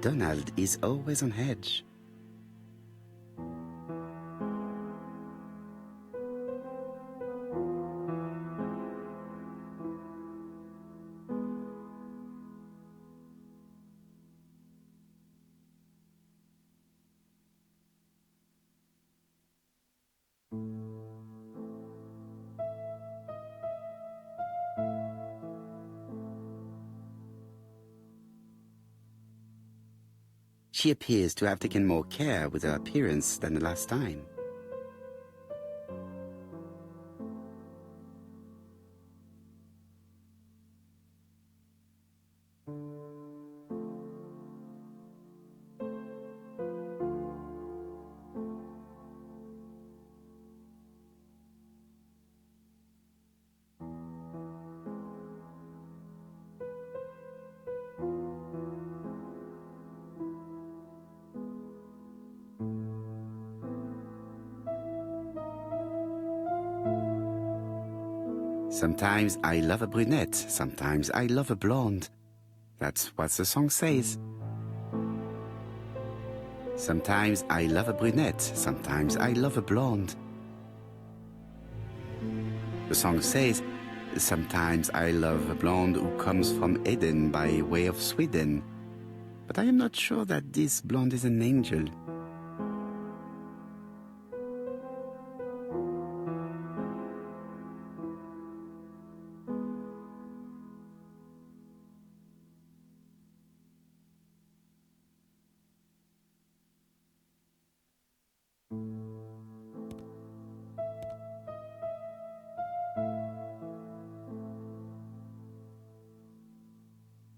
Donald is always on edge. She appears to have taken more care with her appearance than the last time. Sometimes I love a brunette, sometimes I love a blonde. That's what the song says. Sometimes I love a brunette, sometimes I love a blonde. The song says, sometimes I love a blonde who comes from Eden by way of Sweden. But I am not sure that this blonde is an angel.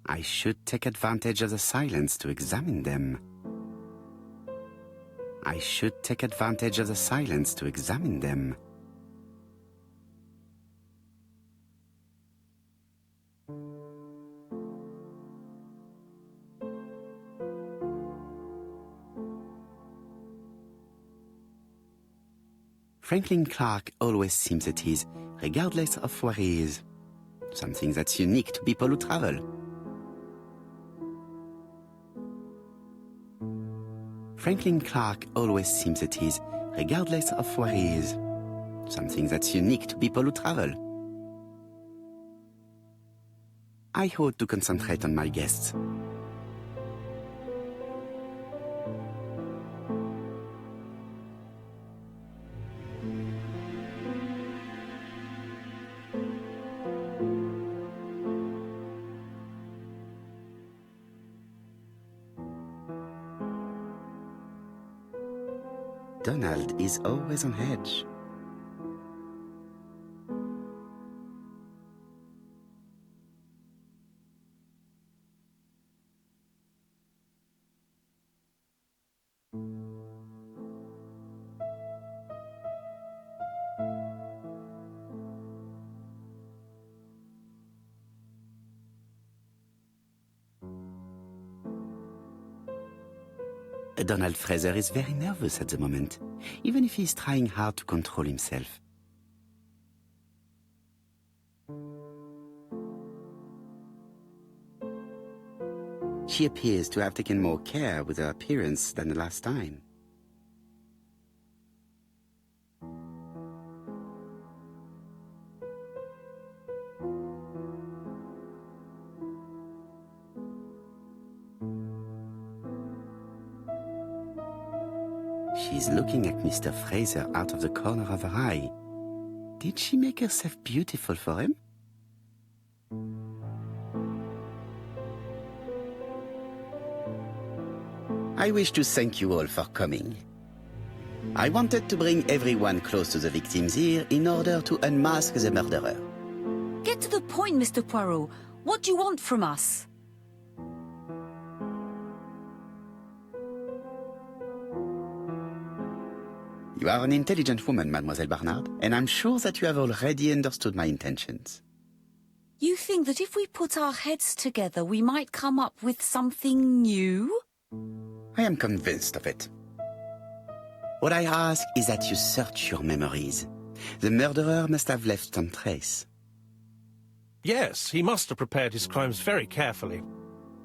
I should take advantage of the silence to examine them. I should take advantage of the silence to examine them. Franklin Clark always seems at ease, regardless of where he is. Something that's unique to people who travel. Franklin Clark always seems at ease, regardless of where he is. Something that's unique to people who travel. I ought to concentrate on my guests. Donald is always on edge. Donald Fraser is very nervous at the moment, even if he is trying hard to control himself. She appears to have taken more care with her appearance than the last time. She's looking at Mr. Fraser out of the corner of her eye. Did she make herself beautiful for him? I wish to thank you all for coming. I wanted to bring everyone close to the victims here in order to unmask the murderer. Get to the point, Mr. Poirot. What do you want from us? You are an intelligent woman, Mademoiselle Barnard, and I'm sure that you have already understood my intentions. You think that if we put our heads together, we might come up with something new? I am convinced of it. What I ask is that you search your memories. The murderer must have left some trace. Yes, he must have prepared his crimes very carefully.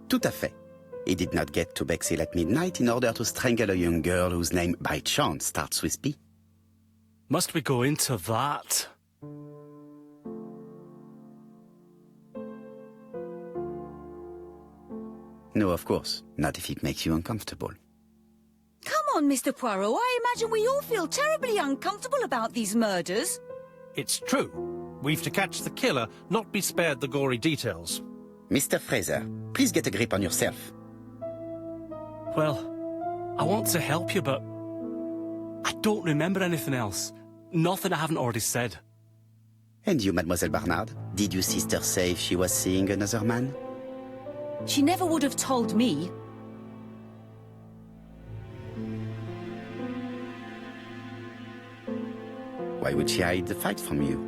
Tout à fait. He did not get to Bexhill at midnight in order to strangle a young girl whose name by chance starts with B. Must we go into that? No, of course. Not if it makes you uncomfortable. Come on, Mr. Poirot. I imagine we all feel terribly uncomfortable about these murders. It's true. We've to catch the killer, not be spared the gory details. Mr. Fraser, please get a grip on yourself. Well, I want to help you, but I don't remember anything else. Nothing I haven't already said. And you, Mademoiselle Barnard? Did your sister say if she was seeing another man? She never would have told me. Why would she hide the fact from you?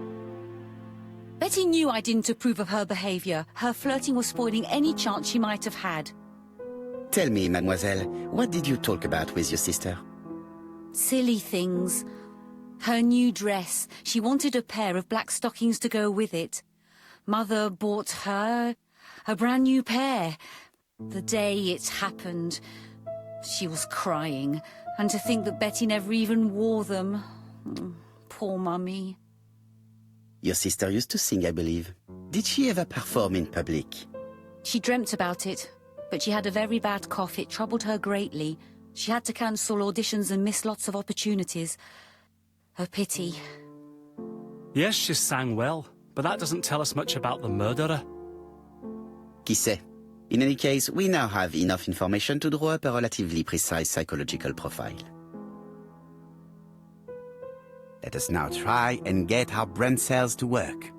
Betty knew I didn't approve of her behaviour. Her flirting was spoiling any chance she might have had. Tell me, mademoiselle, what did you talk about with your sister? Silly things. Her new dress. She wanted a pair of black stockings to go with it. Mother bought her a brand new pair. The day it happened, she was crying. And to think that Betty never even wore them. Poor Mummy. Your sister used to sing, I believe. Did she ever perform in public? She dreamt about it, but she had a very bad cough. It troubled her greatly. She had to cancel auditions and miss lots of opportunities. A pity. Yes, she sang well, but that doesn't tell us much about the murderer. Qui sait? In any case, we now have enough information to draw up a relatively precise psychological profile. Let us now try and get our brain cells to work.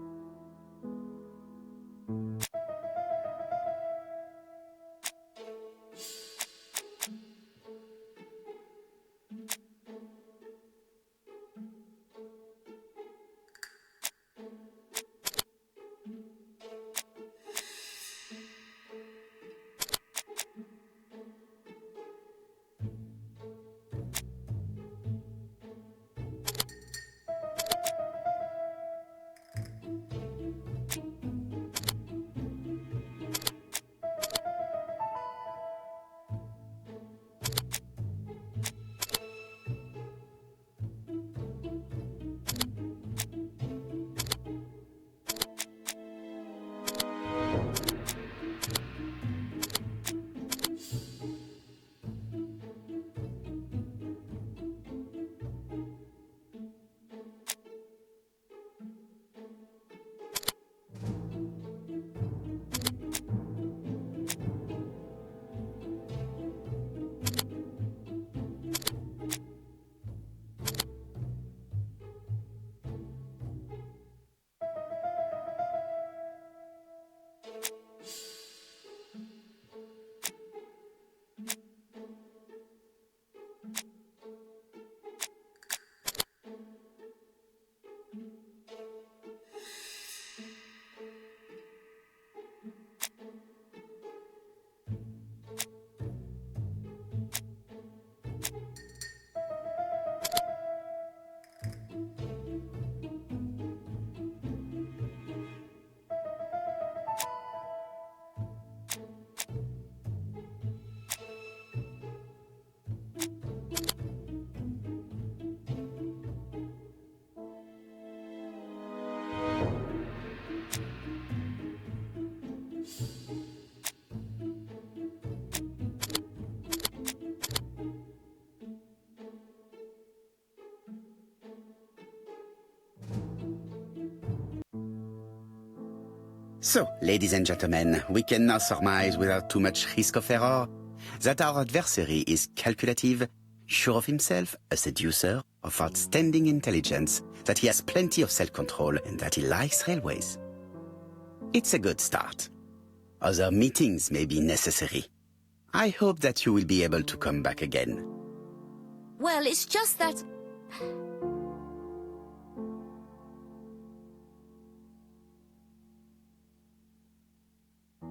So, ladies and gentlemen, we can now surmise without too much risk of error that our adversary is calculative, sure of himself, a seducer of outstanding intelligence, that he has plenty of self-control, and that he likes railways. It's a good start. Other meetings may be necessary. I hope that you will be able to come back again. Well, it's just that...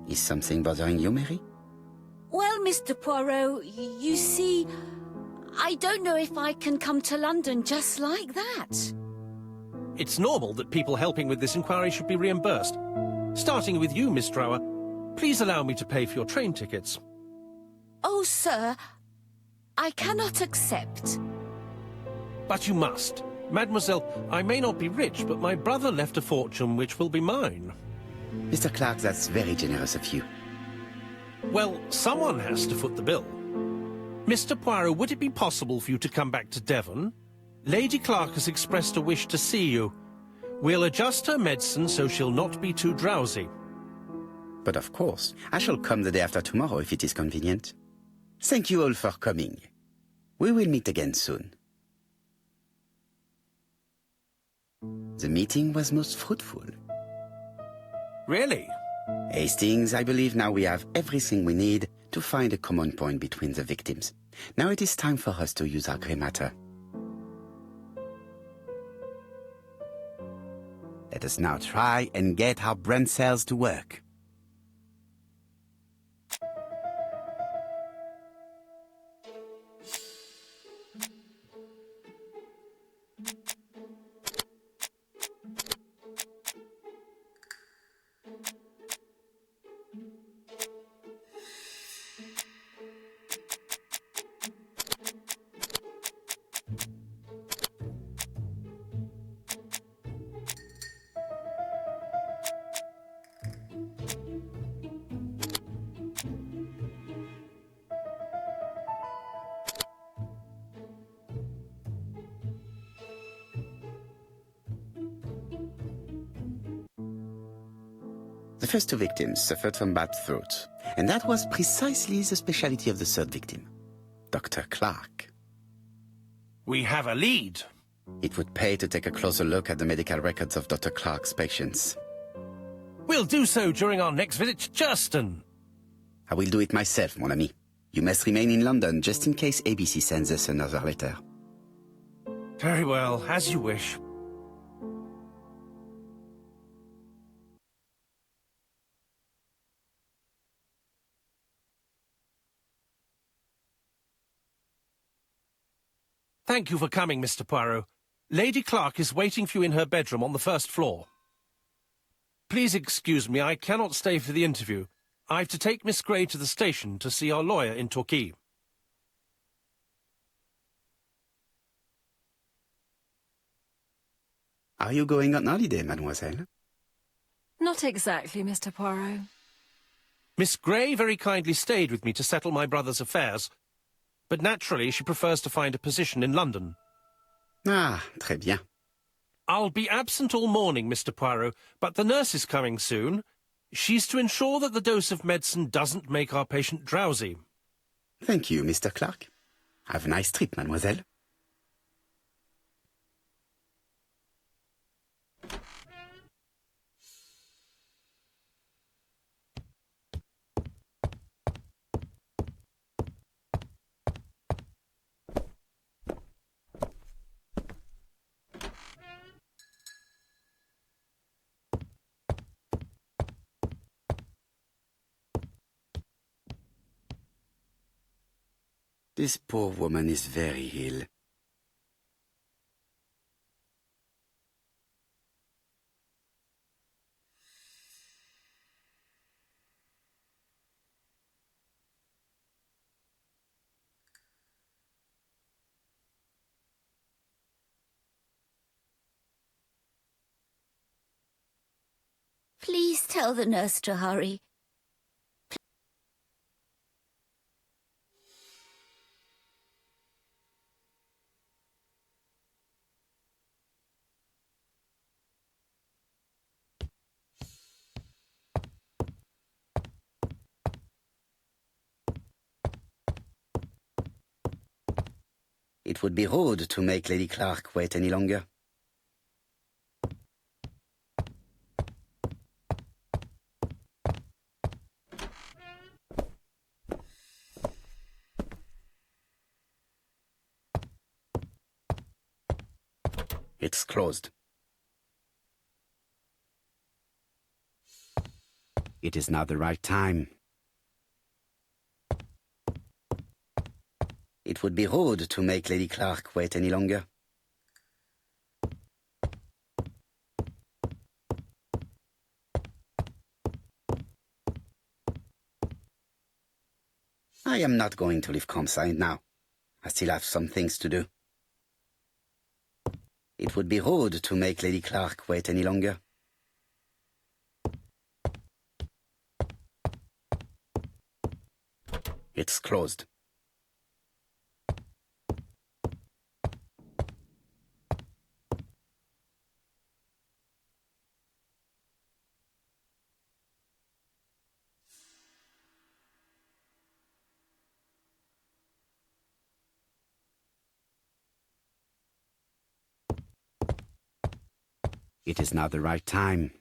Is something bothering you, Mary? Well, Mr. Poirot, you see, I don't know if I can come to London just like that. It's normal that people helping with this inquiry should be reimbursed. Starting with you, Miss Drower. Please allow me to pay for your train tickets. Oh, sir, I cannot accept. But you must. Mademoiselle, I may not be rich, but my brother left a fortune which will be mine. Mr. Clark, that's very generous of you. Well, someone has to foot the bill. Mr. Poirot, would it be possible for you to come back to Devon? Lady Clark has expressed a wish to see you. We'll adjust her medicine so she'll not be too drowsy. But of course, I shall come the day after tomorrow if it is convenient. Thank you all for coming. We will meet again soon. The meeting was most fruitful. Really? Hastings, I believe now we have everything we need to find a common point between the victims. Now it is time for us to use our grey matter. Let us now try and get our brain cells to work. The first two victims suffered from bad throat, and that was precisely the specialty of the third victim, Dr. Clark. We have a lead. It would pay to take a closer look at the medical records of Dr. Clark's patients. We'll do so during our next visit to Churston. I will do it myself, mon ami. You must remain in London just in case ABC sends us another letter. Very well, as you wish. Thank you for coming, Mr. Poirot. Lady Clark is waiting for you in her bedroom on the first floor. Please excuse me, I cannot stay for the interview. I've to take Miss Gray to the station to see our lawyer in Torquay. Are you going on holiday, mademoiselle? Not exactly, Mr. Poirot. Miss Gray very kindly stayed with me to settle my brother's affairs, but naturally she prefers to find a position in London. Ah, très bien. I'll be absent all morning, Mr. Poirot, but the nurse is coming soon. She's to ensure that the dose of medicine doesn't make our patient drowsy. Thank you, Mr. Clark. Have a nice trip, mademoiselle. This poor woman is very ill. Please tell the nurse to hurry. It would be rude to make Lady Clark wait any longer. It's closed. It is not the right time. It would be rude to make Lady Clark wait any longer. I am not going to leave campsite now. I still have some things to do. It would be rude to make Lady Clark wait any longer. It's closed. It is not the right time.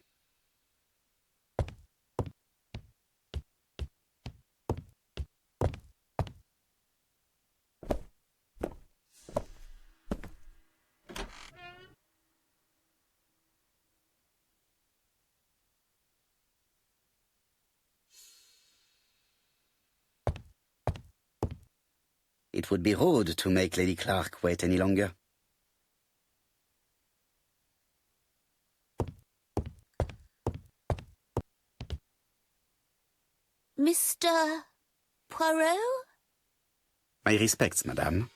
It would be rude to make Lady Clark wait any longer. Mr. Poirot? My respects, madame.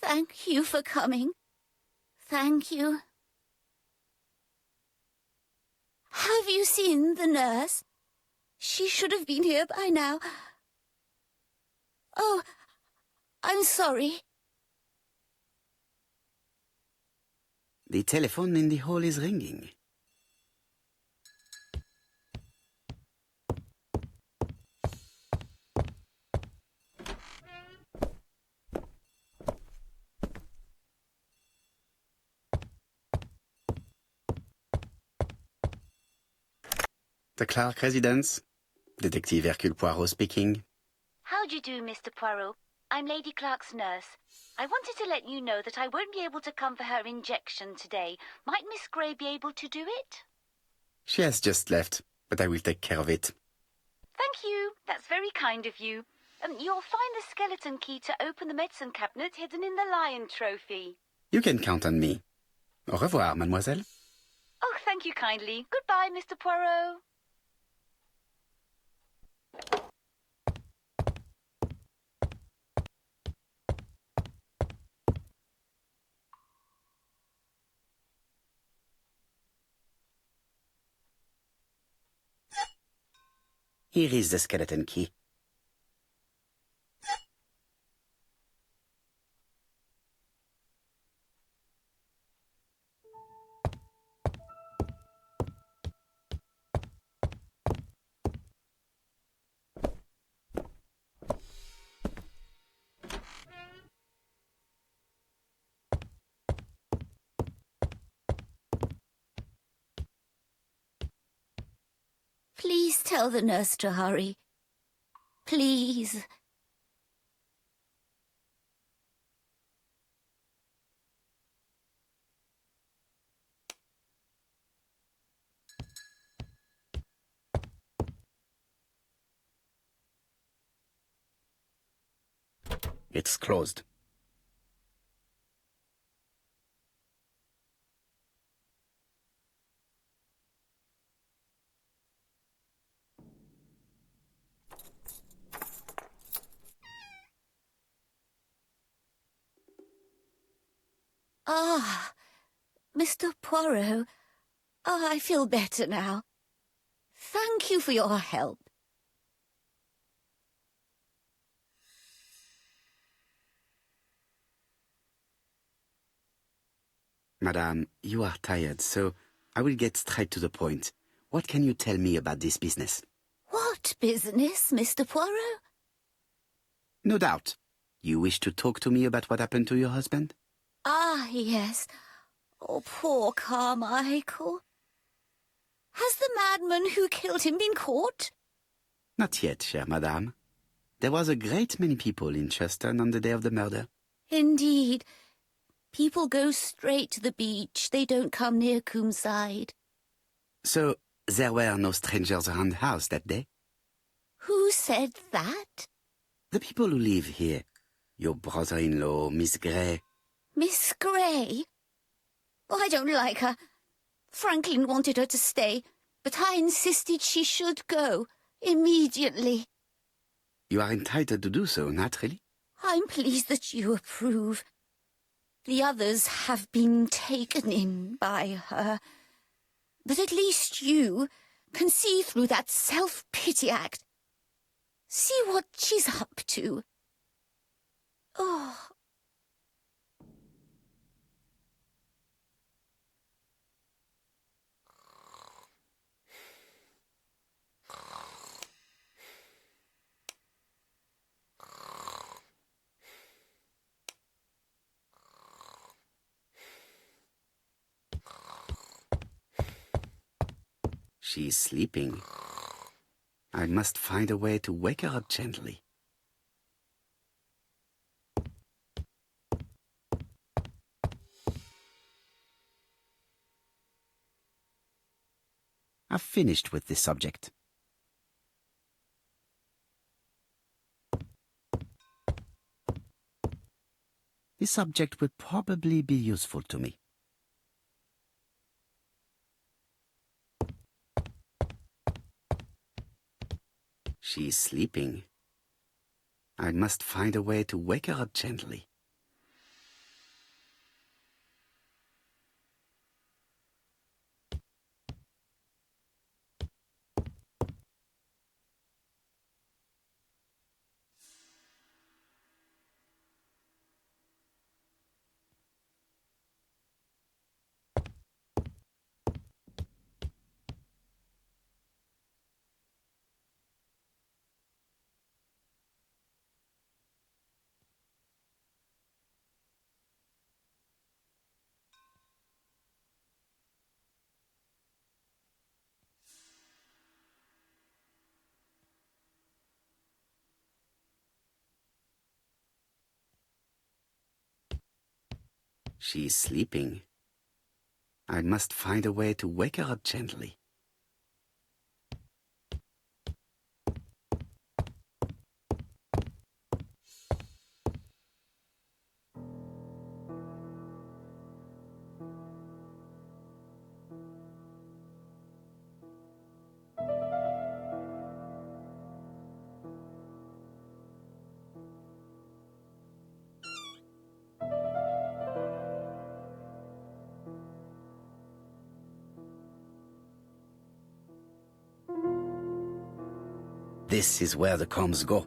Thank you for coming. Thank you. Have you seen the nurse? She should have been here by now. Oh, I'm sorry. The telephone in the hall is ringing. The Clark residence. Detective Hercule Poirot speaking. How do you do, Mr. Poirot? I'm Lady Clark's nurse. I wanted to let you know that I won't be able to come for her injection today. Might Miss Grey be able to do it? She has just left, but I will take care of it. Thank you. That's very kind of you. You'll find the skeleton key to open the medicine cabinet hidden in the lion trophy. You can count on me. Au revoir, mademoiselle. Oh, thank you kindly. Goodbye, Mr. Poirot. Here is the skeleton key. Please tell the nurse to hurry. Please. It's closed. Ah, Mr. Poirot. Ah, I feel better now. Thank you for your help. Madame, you are tired, so I will get straight to the point. What can you tell me about this business? What business, Mr. Poirot? No doubt. You wish to talk to me about what happened to your husband? Ah, yes. Oh, poor Carmichael. Has the madman who killed him been caught? Not yet, chère madame. There was a great many people in Cheston on the day of the murder. Indeed. People go straight to the beach. They don't come near Coomside. So, there were no strangers around the house that day? Who said that? The people who live here. Your brother-in-law, Miss Grey. Miss Grey? Oh, I don't like her. Franklin wanted her to stay, but I insisted she should go, immediately. You are entitled to do so, naturally. I'm pleased that you approve. The others have been taken in by her. But at least you can see through that self-pity act. See what she's up to. Oh. She's sleeping. I must find a way to wake her up gently. I've finished with this subject. This subject will probably be useful to me. She's sleeping. I must find a way to wake her up gently. She's sleeping. I must find a way to wake her up gently. This is where the combs go.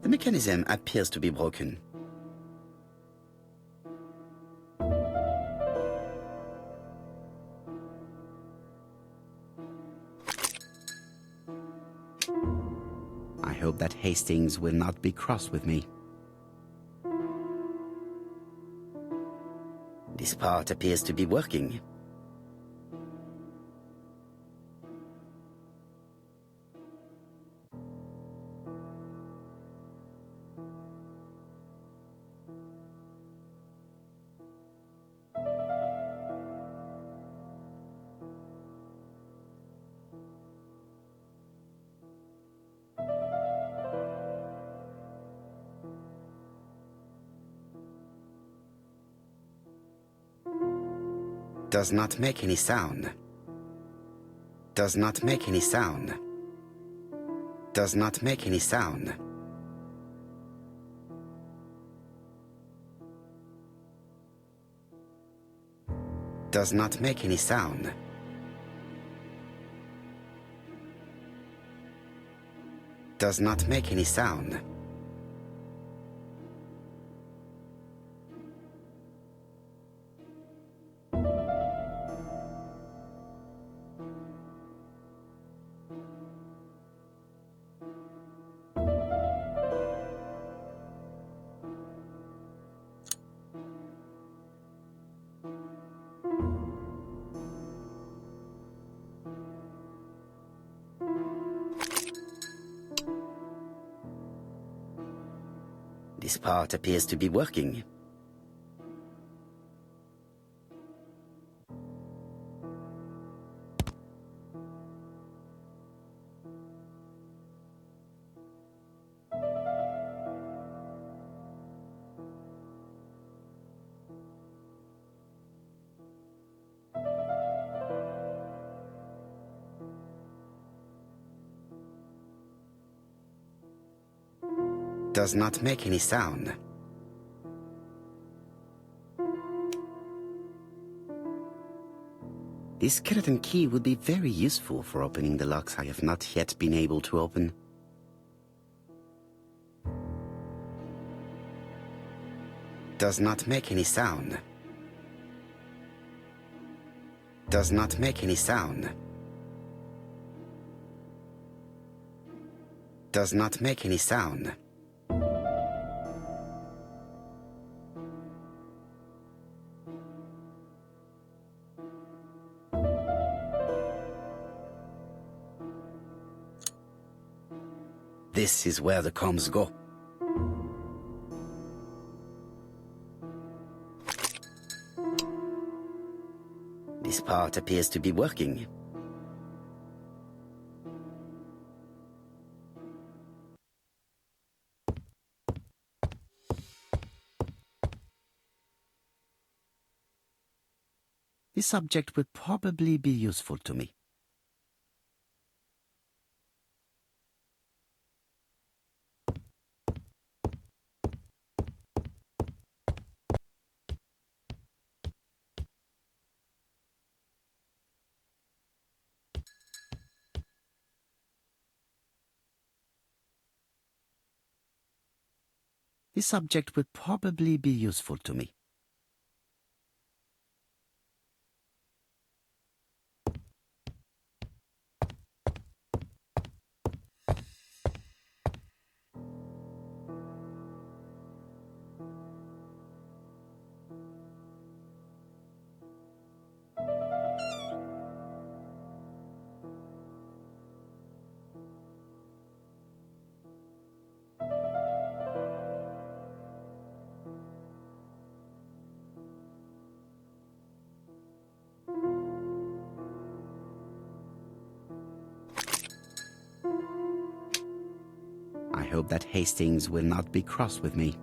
The mechanism appears to be broken. I hope that Hastings will not be cross with me. This part appears to be working. Does not make any sound. Does not make any sound. Does not make any sound. Does not make any sound. Does not make any sound. This part appears to be working. Does not make any sound. This skeleton key would be very useful for opening the locks I have not yet been able to open. Does not make any sound. Does not make any sound. Does not make any sound. This is where the combs go. This part appears to be working. This object would probably be useful to me. This object would probably be useful to me. I hope that Hastings will not be cross with me.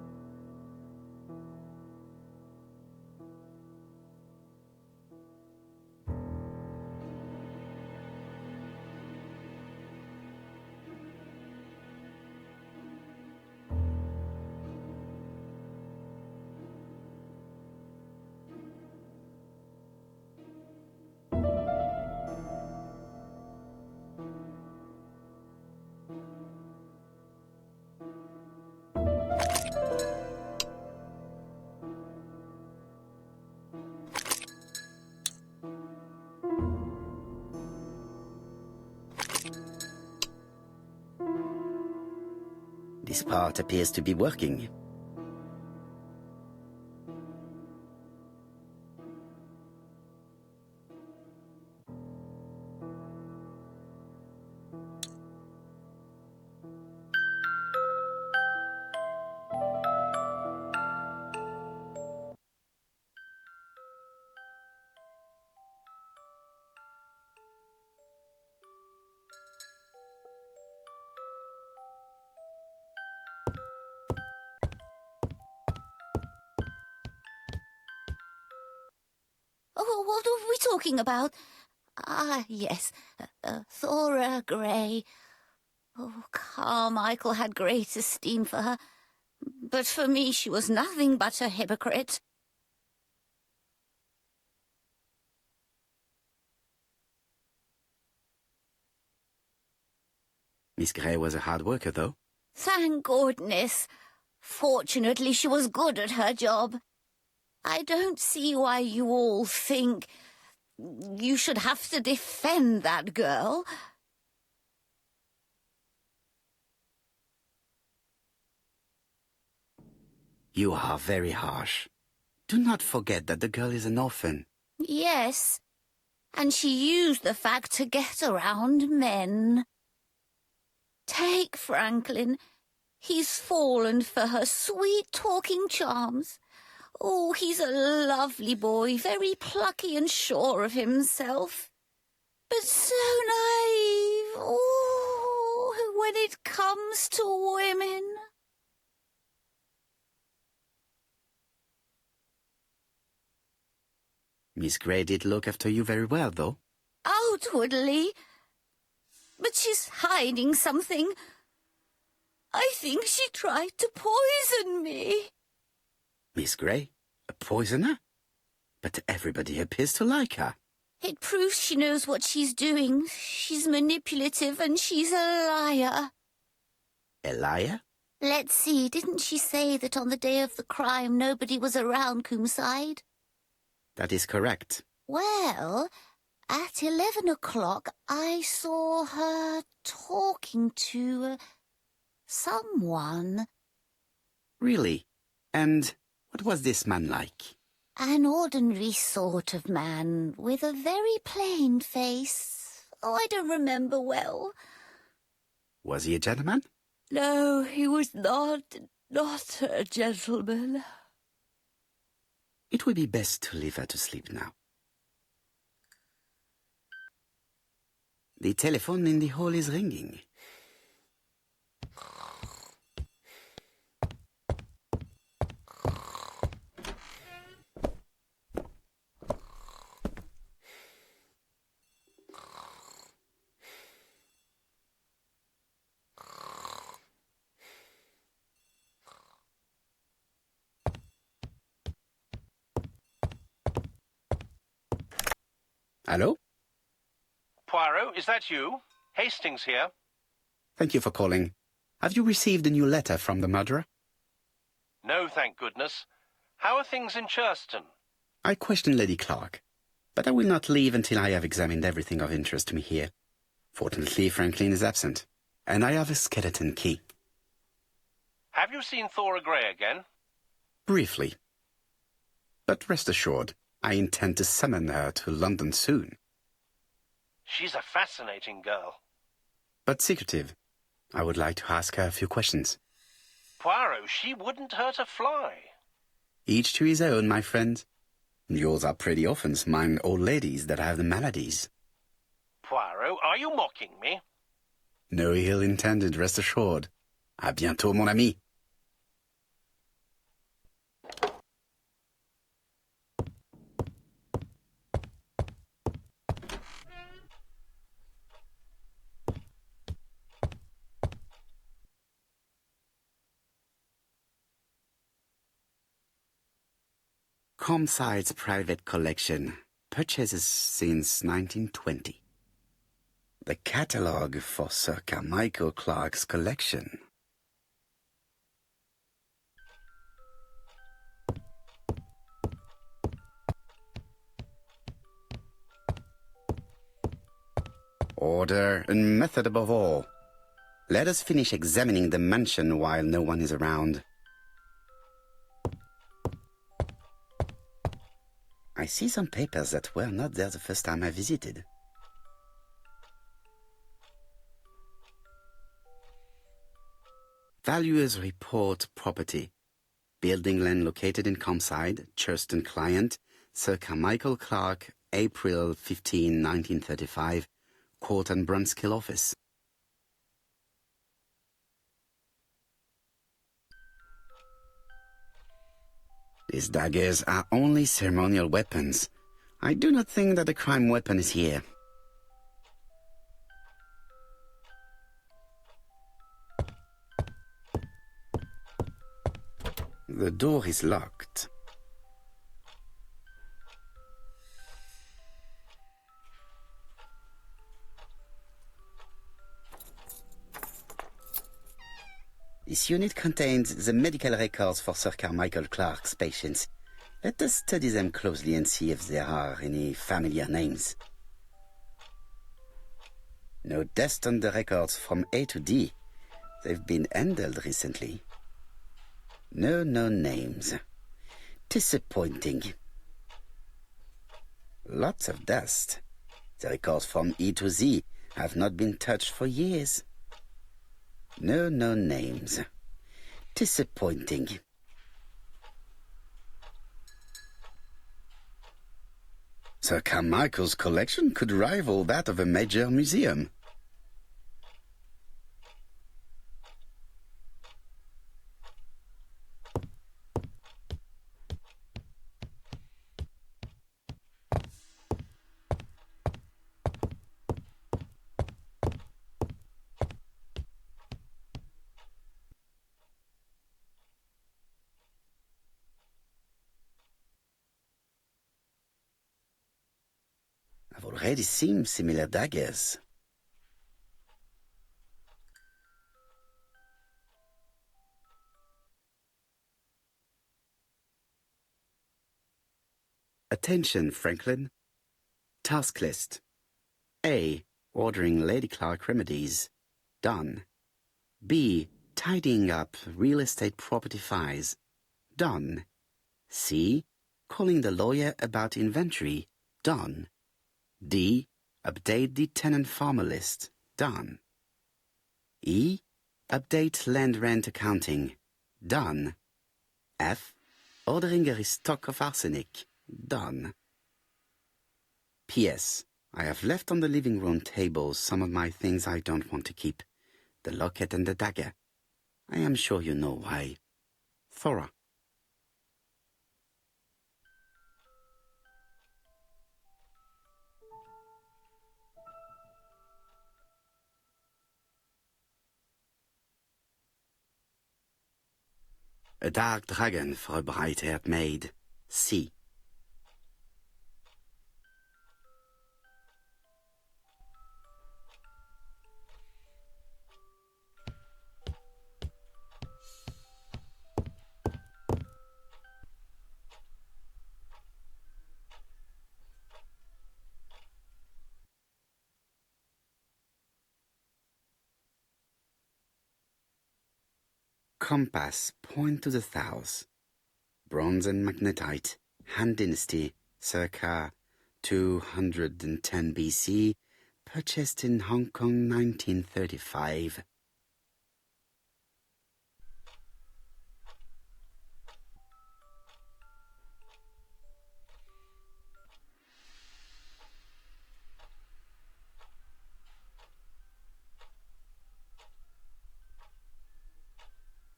This part appears to be working. Oh, what are we talking about? Ah, yes, Thora Grey. Oh, Carmichael had great esteem for her, but for me she was nothing but a hypocrite. Miss Grey was a hard worker, though. Thank goodness. Fortunately, she was good at her job. I don't see why you all think you should have to defend that girl. You are very harsh. Do not forget that the girl is an orphan. Yes, and she used the fact to get around men. Take Franklin. He's fallen for her sweet talking charms. Oh, he's a lovely boy, very plucky and sure of himself. But so naive, oh, when it comes to women. Miss Grey did look after you very well, though. Outwardly. But she's hiding something. I think she tried to poison me. Miss Grey? A poisoner? But everybody appears to like her. It proves she knows what she's doing. She's manipulative and she's a liar. A liar? Let's see, didn't she say that on the day of the crime nobody was around Coomside? That is correct. Well, at 11 o'clock I saw her talking to someone. Really? And what was this man like? An ordinary sort of man with a very plain face. Oh, I don't remember well. Was he a gentleman? No, he was not a gentleman. It would be best to leave her to sleep now. The telephone in the hall is ringing. Hello? Poirot, is that you? Hastings here. Thank you for calling. Have you received a new letter from the murderer? No, thank goodness. How are things in Churston? I questioned Lady Clark, but I will not leave until I have examined everything of interest to me here. Fortunately, Franklin is absent, and I have a skeleton key. Have you seen Thora Grey again? Briefly. But rest assured, I intend to summon her to London soon. She's a fascinating girl. But secretive. I would like to ask her a few questions. Poirot, she wouldn't hurt a fly. Each to his own, my friend. Yours are pretty often mine old ladies that have the maladies. Poirot, are you mocking me? No ill intended, rest assured. À bientôt, mon ami. Comside's private collection, purchases since 1920. The catalogue for Sir Carmichael Clark's collection. Order and method above all. Let us finish examining the mansion while no one is around. I see some papers that were not there the first time I visited. Valuers report property. Building land located in Comside, Churston client, Sir Carmichael Clark, April 15, 1935, Court and Brunskill office. These daggers are only ceremonial weapons. I do not think that the crime weapon is here. The door is locked. This unit contains the medical records for Sir Carmichael Clark's patients. Let us study them closely and see if there are any familiar names. No dust on the records from A to D. They've been handled recently. No known names. Disappointing. Lots of dust. The records from E to Z have not been touched for years. No known names. Disappointing. Sir Carmichael's collection could rival that of a major museum. I've already seen similar daggers. Attention, Franklin. Task list. A. Ordering Lady Clark remedies. Done. B. Tidying up real estate property files. Done. C. Calling the lawyer about inventory. Done. D. Update the tenant-farmer list. Done. E. Update land rent accounting. Done. F. Ordering a restock of arsenic. Done. P.S. I have left on the living room table some of my things I don't want to keep. The locket and the dagger. I am sure you know why. Thora. A dark dragon for a bright-haired maid. C. Compass, point to the south. Bronze and magnetite, Han Dynasty, circa 210 BC, purchased in Hong Kong 1935.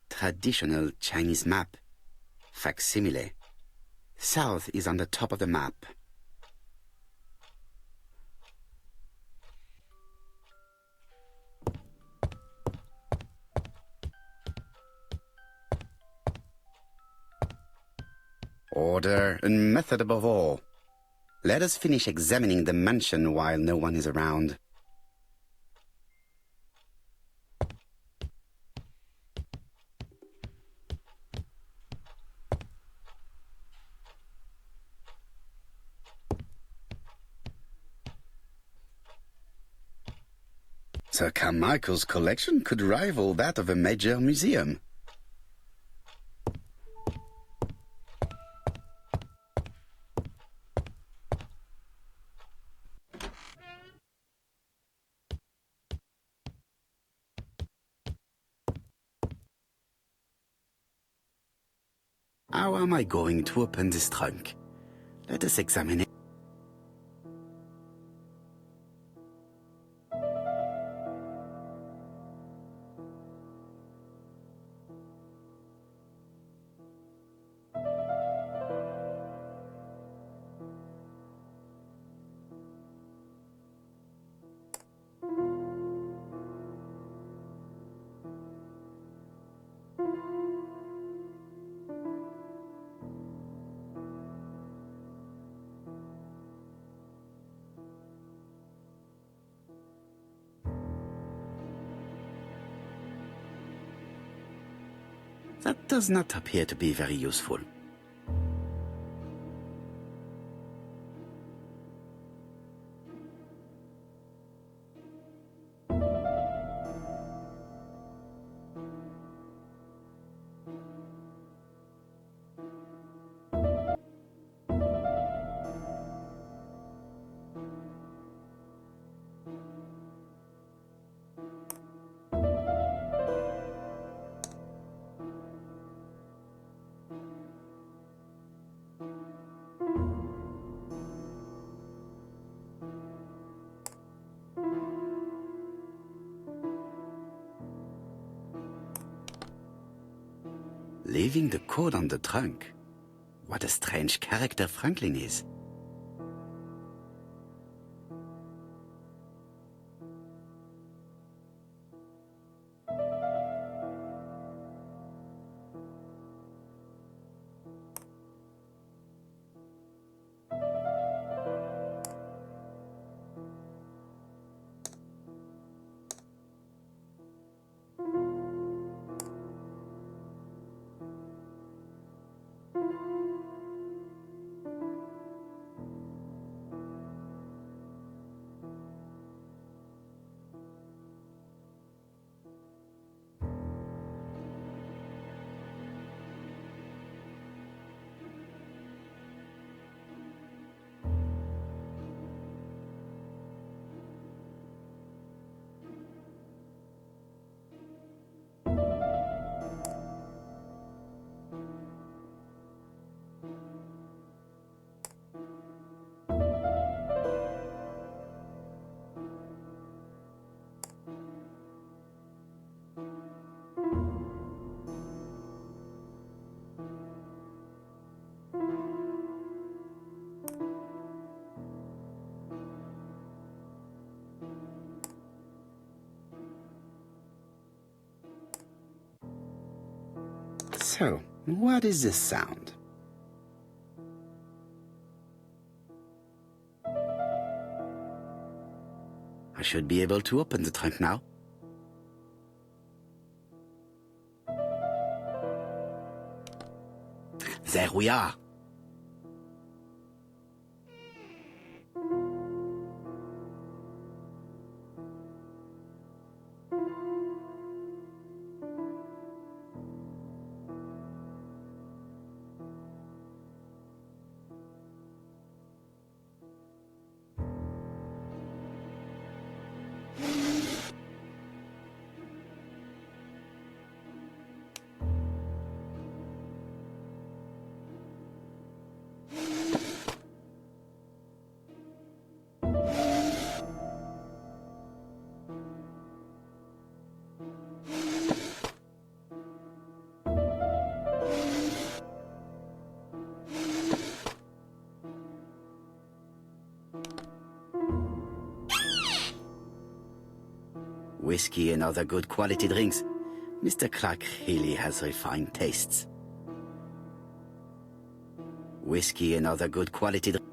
Traditional Chinese map. Facsimile. South is on the top of the map. Order and method above all. Let us finish examining the mansion while no one is around. Sir Carmichael's collection could rival that of a major museum. How am I going to open this trunk? Let us examine it. That does not appear to be very useful. Leaving the code on the trunk. What a strange character Franklin is. So, what is this sound? I should be able to open the trunk now. There we are. Whiskey and other good quality drinks. Mr. Clark really has refined tastes. Whiskey and other good quality drinks.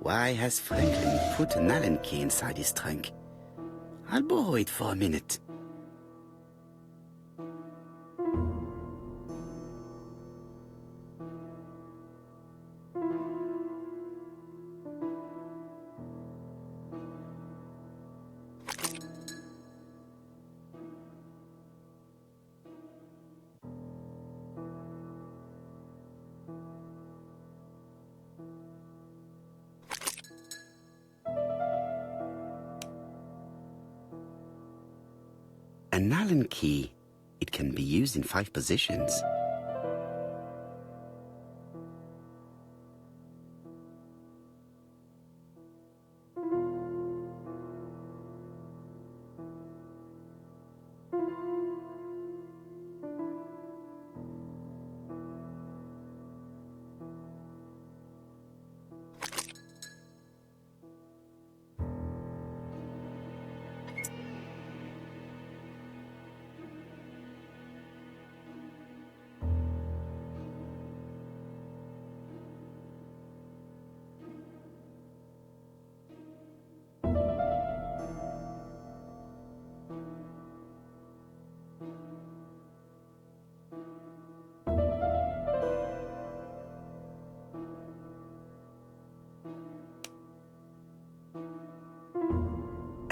Why has Franklin put an Allen key inside his trunk? I'll borrow it for a minute. An Allen key. It can be used in 5 positions.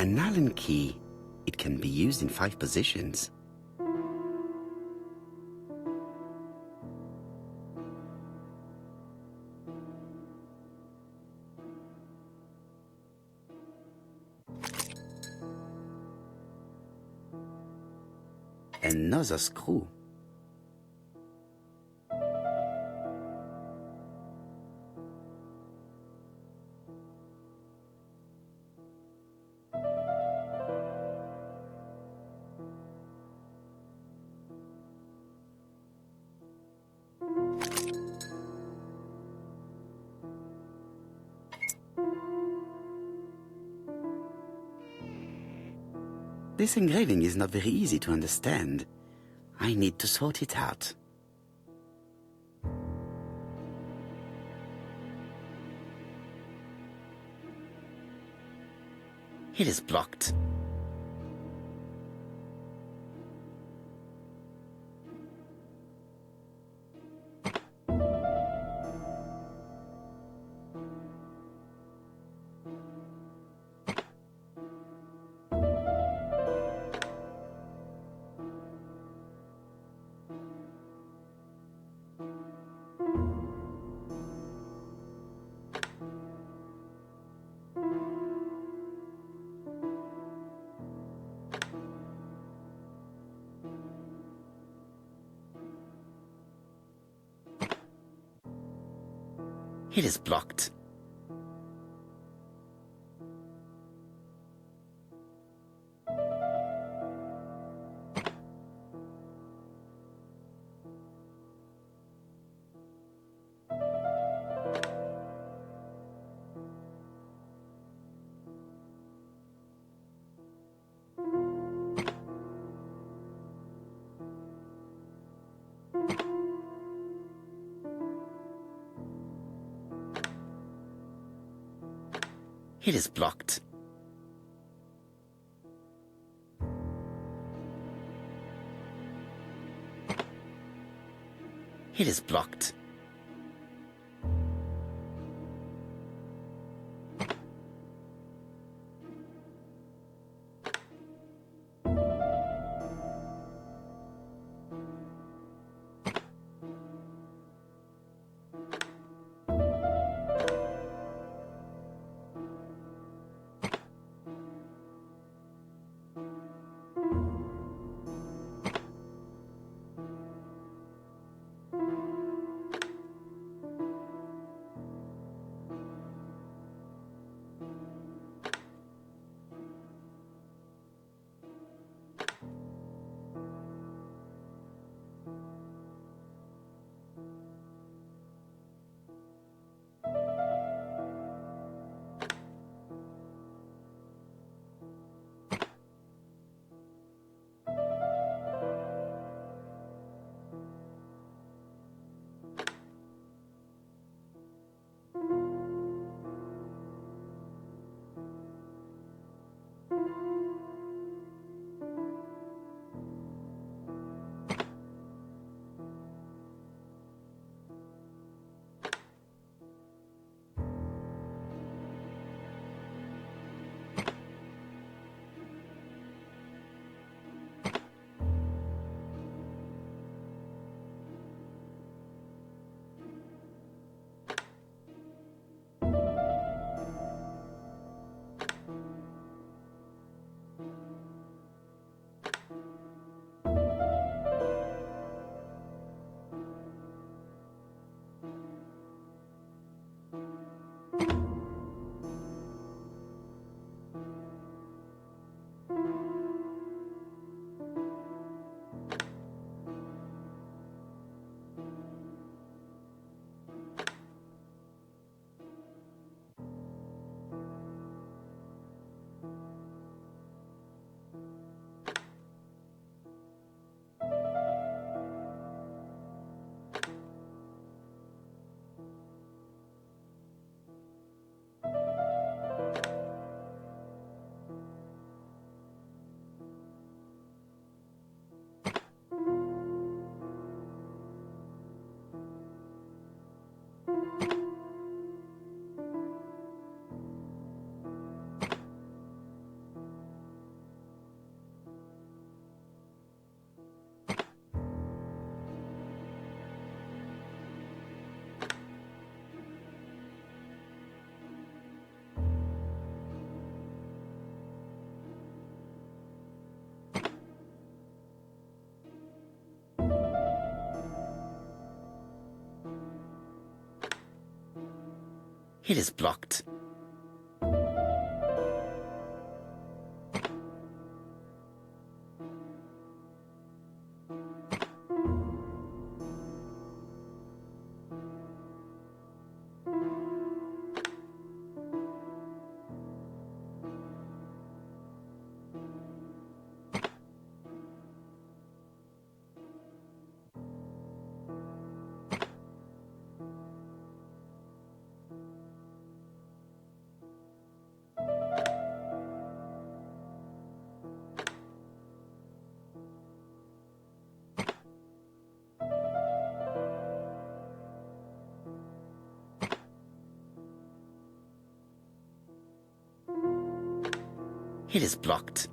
An Allen key. It can be used in 5 positions. Another screw. This engraving is not very easy to understand. I need to sort it out. It is blocked. It is blocked. It is blocked. It is blocked. It is blocked. It is blocked.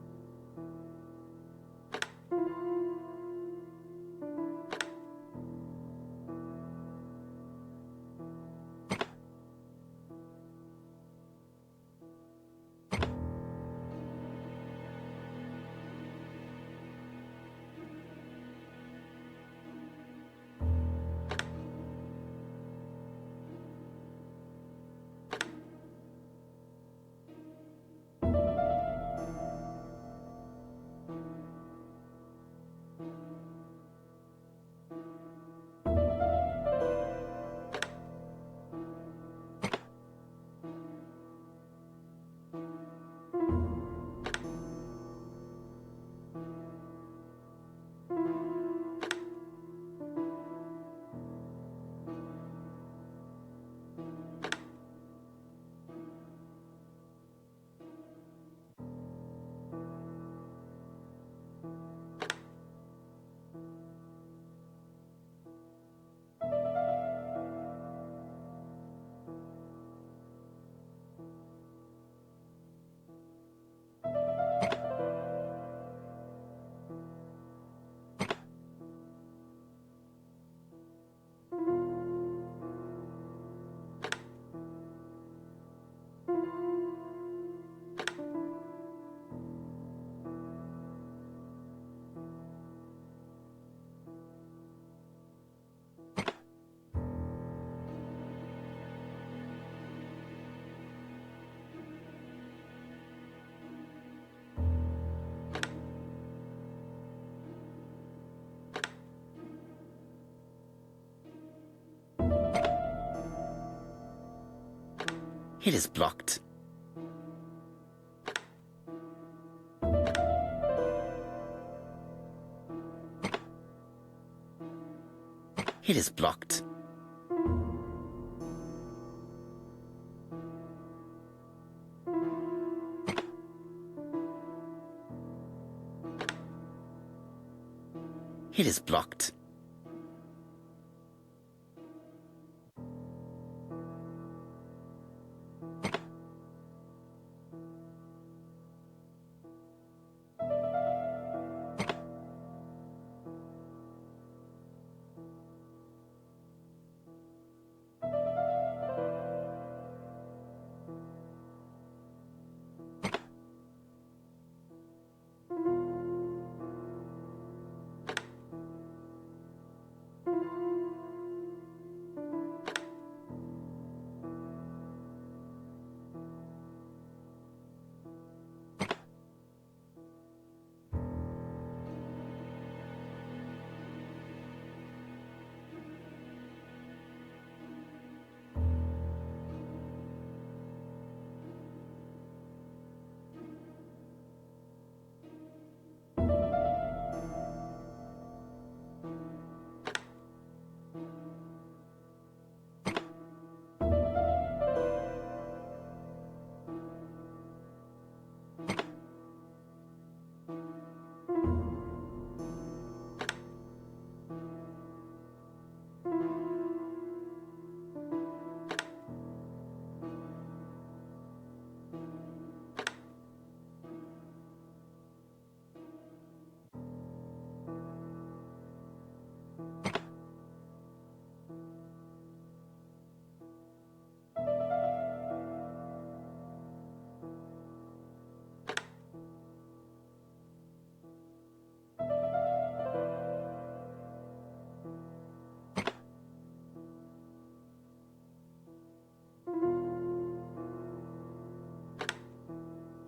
It is blocked. It is blocked. It is blocked.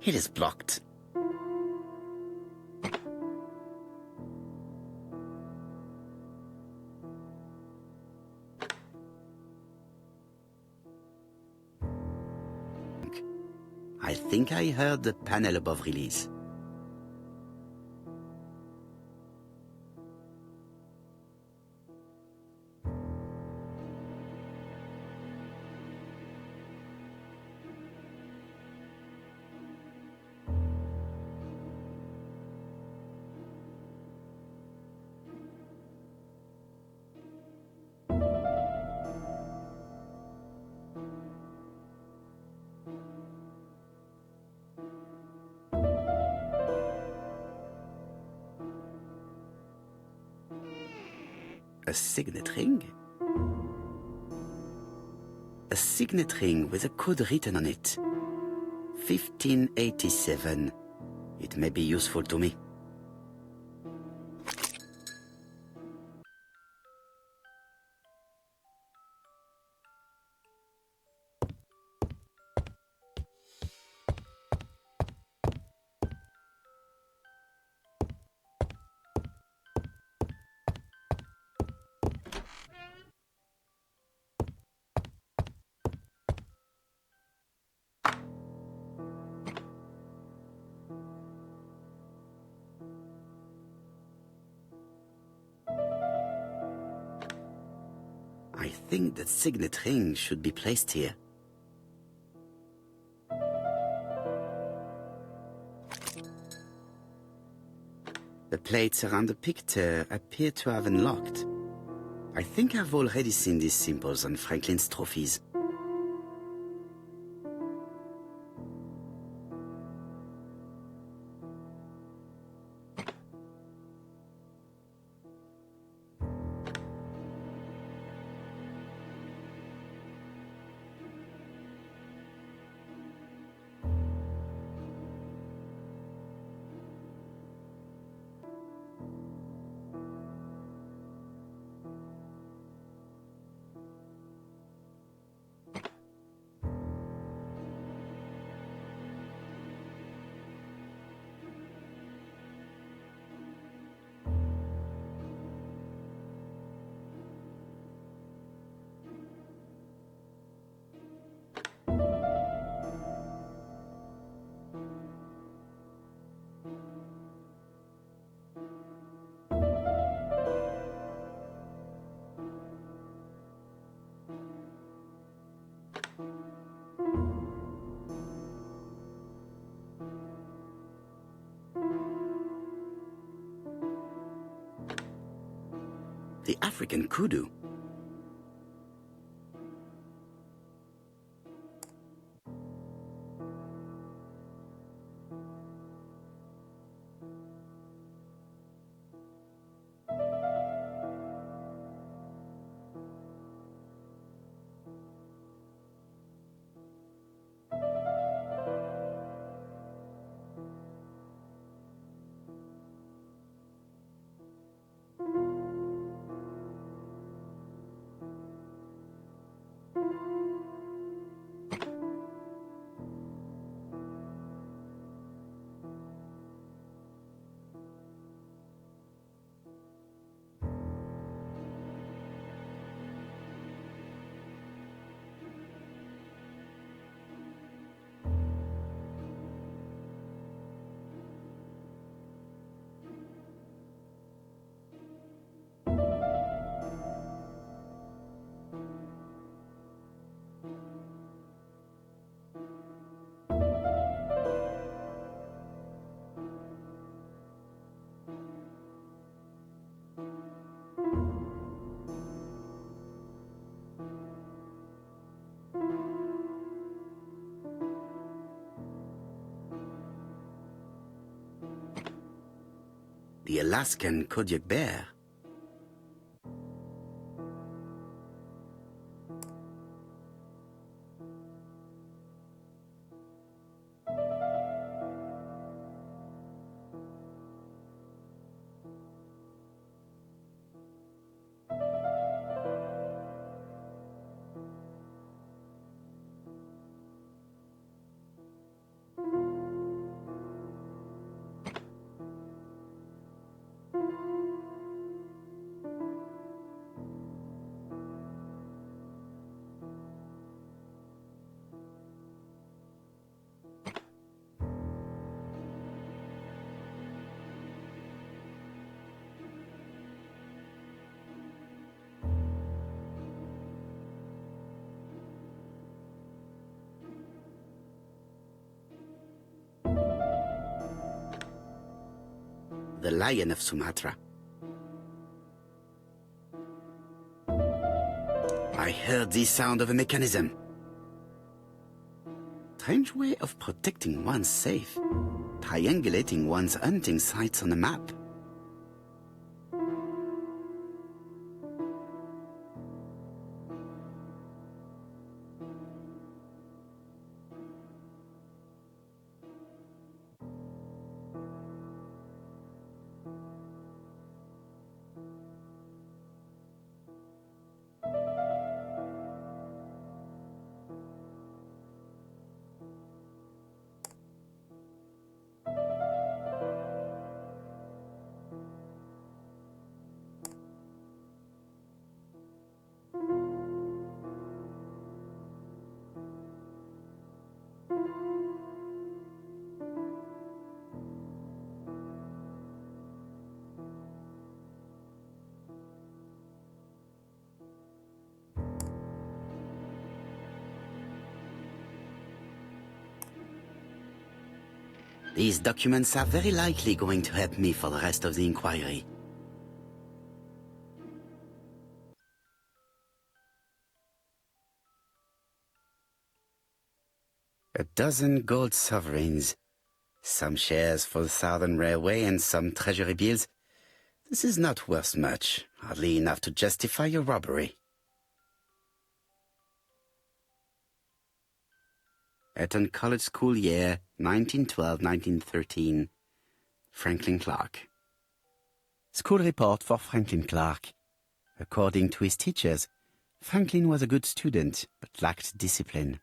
It is blocked. I think I heard the panel above release. A signet ring? A signet ring with a code written on it. 1587. It may be useful to me. I think that signet ring should be placed here. The plates around the picture appear to have unlocked. I think I've already seen these symbols on Franklin's trophies. The African kudu. The Alaskan Kodiak bear. the Lion of Sumatra. I heard the sound of a mechanism. Strange way of protecting one's safe. Triangulating one's hunting sites on a map. These documents are very likely going to help me for the rest of the inquiry. A dozen gold sovereigns, some shares for the Southern Railway and some treasury bills. This is not worth much, hardly enough to justify a robbery. Eton College School year, 1912-1913. Franklin Clark. School report for Franklin Clark. According to his teachers, Franklin was a good student, but lacked discipline.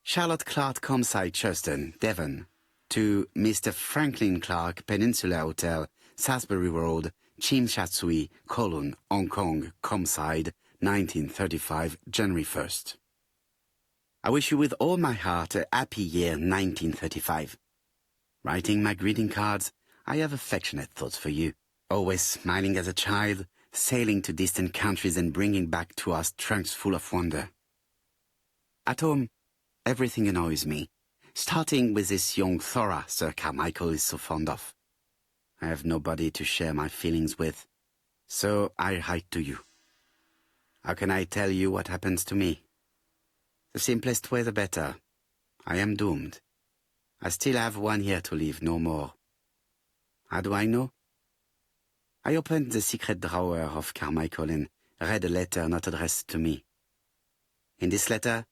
Charlotte Clark, Comside, Churston, Devon. To Mr. Franklin Clark, Peninsula Hotel, Salisbury Road, Chimchatsui, Kowloon, Hong Kong, Comside, 1935, January 1st. I wish you with all my heart a happy year 1935. Writing my greeting cards, I have affectionate thoughts for you. Always smiling as a child, sailing to distant countries and bringing back to us trunks full of wonder. At home, everything annoys me, starting with this young Thora Sir Carmichael is so fond of. I have nobody to share my feelings with, so I write to you. How can I tell you what happens to me? The simplest way the better. I am doomed. I still have 1 year to live, no more. How do I know? I opened the secret drawer of Carmichael and read a letter not addressed to me. In this letter,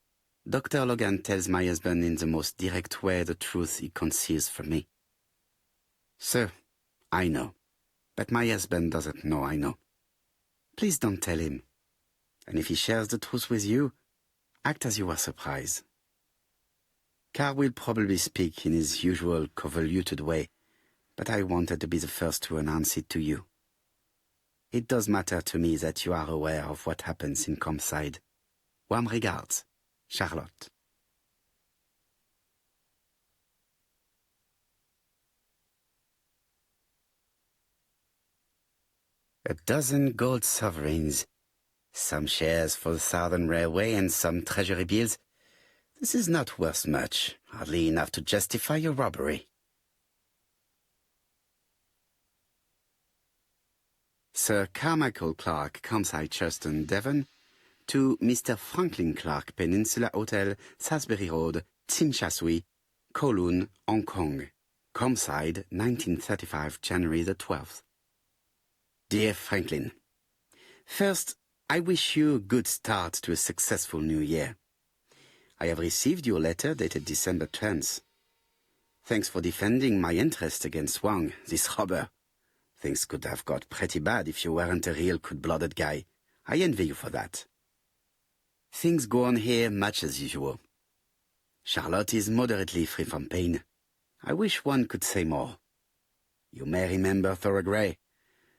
Dr. Logan tells my husband in the most direct way the truth he conceals from me. So, I know. But my husband doesn't know I know. Please don't tell him. And if he shares the truth with you, act as you were surprised. Carl will probably speak in his usual convoluted way, but I wanted to be the first to announce it to you. It does matter to me that you are aware of what happens in Comside. Warm regards, Charlotte. A dozen gold sovereigns, some shares for the Southern Railway and some treasury bills. This is not worth much, hardly enough to justify a robbery. Sir Carmichael Clark, Comside, Churston, Devon. To Mr. Franklin Clark, Peninsula Hotel, Salisbury Road, Tsimsha Tsui, Kowloon, Hong Kong. Comside, 1935, January the 12th. Dear Franklin, first, I wish you a good start to a successful new year. I have received your letter dated December 10th. Thanks for defending my interest against Wang, this robber. Things could have got pretty bad if you weren't a real cold-blooded guy. I envy you for that. Things go on here much as usual. Charlotte is moderately free from pain. I wish one could say more. You may remember Thora Gray.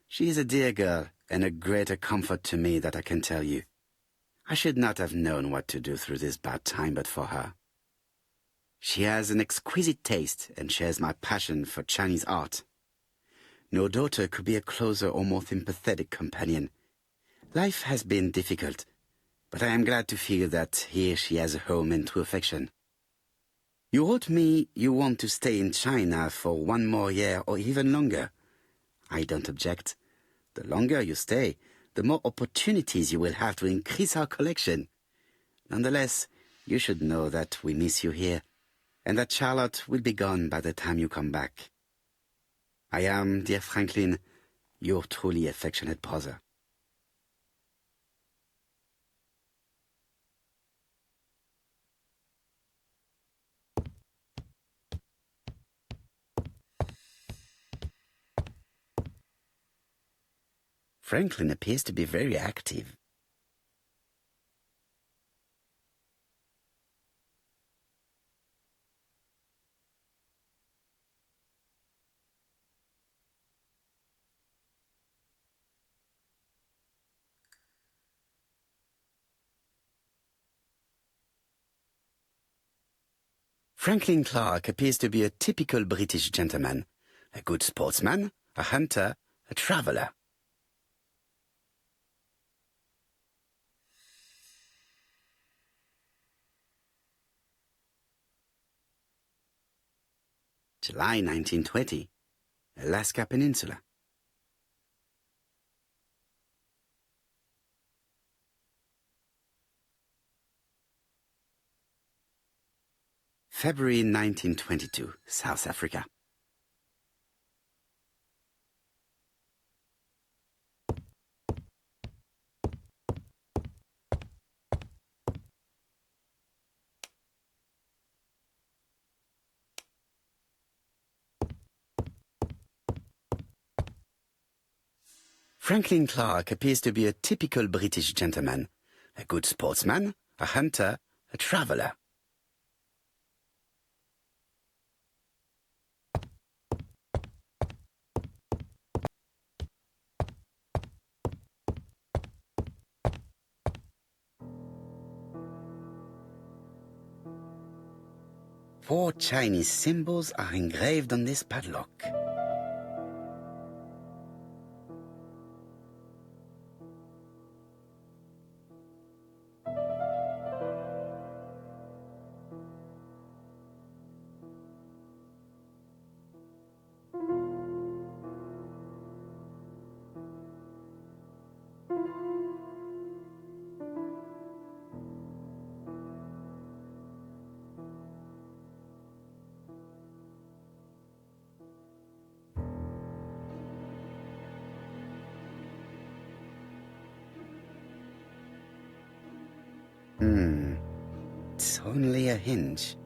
She is a dear girl, and a greater comfort to me that I can tell you. I should not have known what to do through this bad time but for her. She has an exquisite taste and shares my passion for Chinese art. No daughter could be a closer or more sympathetic companion. Life has been difficult, but I am glad to feel that here she has a home and true affection. You wrote me you want to stay in China for 1 more year or even longer. I don't object. The longer you stay, the more opportunities you will have to increase our collection. Nonetheless, you should know that we miss you here, and that Charlotte will be gone by the time you come back. I am, dear Franklin, your truly affectionate brother. Franklin appears to be very active. Franklin Clark appears to be a typical British gentleman, a good sportsman, a hunter, a traveller. July 1920, Alaska Peninsula. February 1922, South Africa. Franklin Clark appears to be a typical British gentleman, a good sportsman, a hunter, a traveller. Four Chinese symbols are engraved on this padlock. It's only a hinge.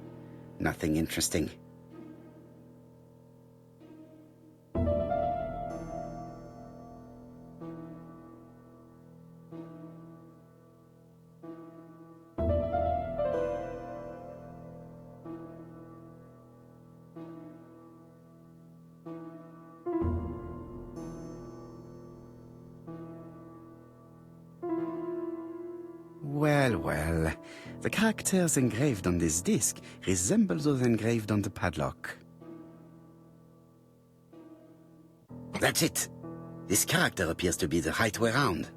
Nothing interesting. Well, the characters engraved on this disc resemble those engraved on the padlock. That's it. This character appears to be the right way round.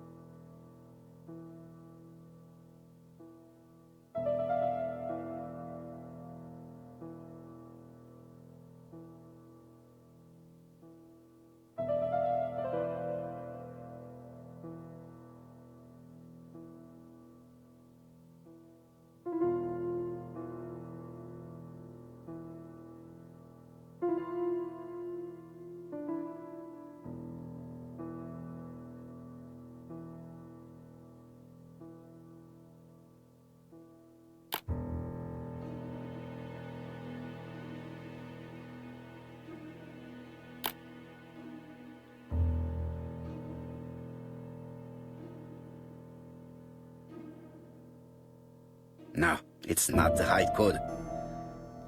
No, it's not the right code.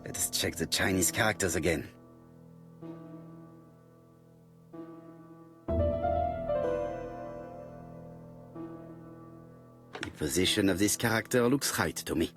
Let us check the Chinese characters again. The position of this character looks right to me.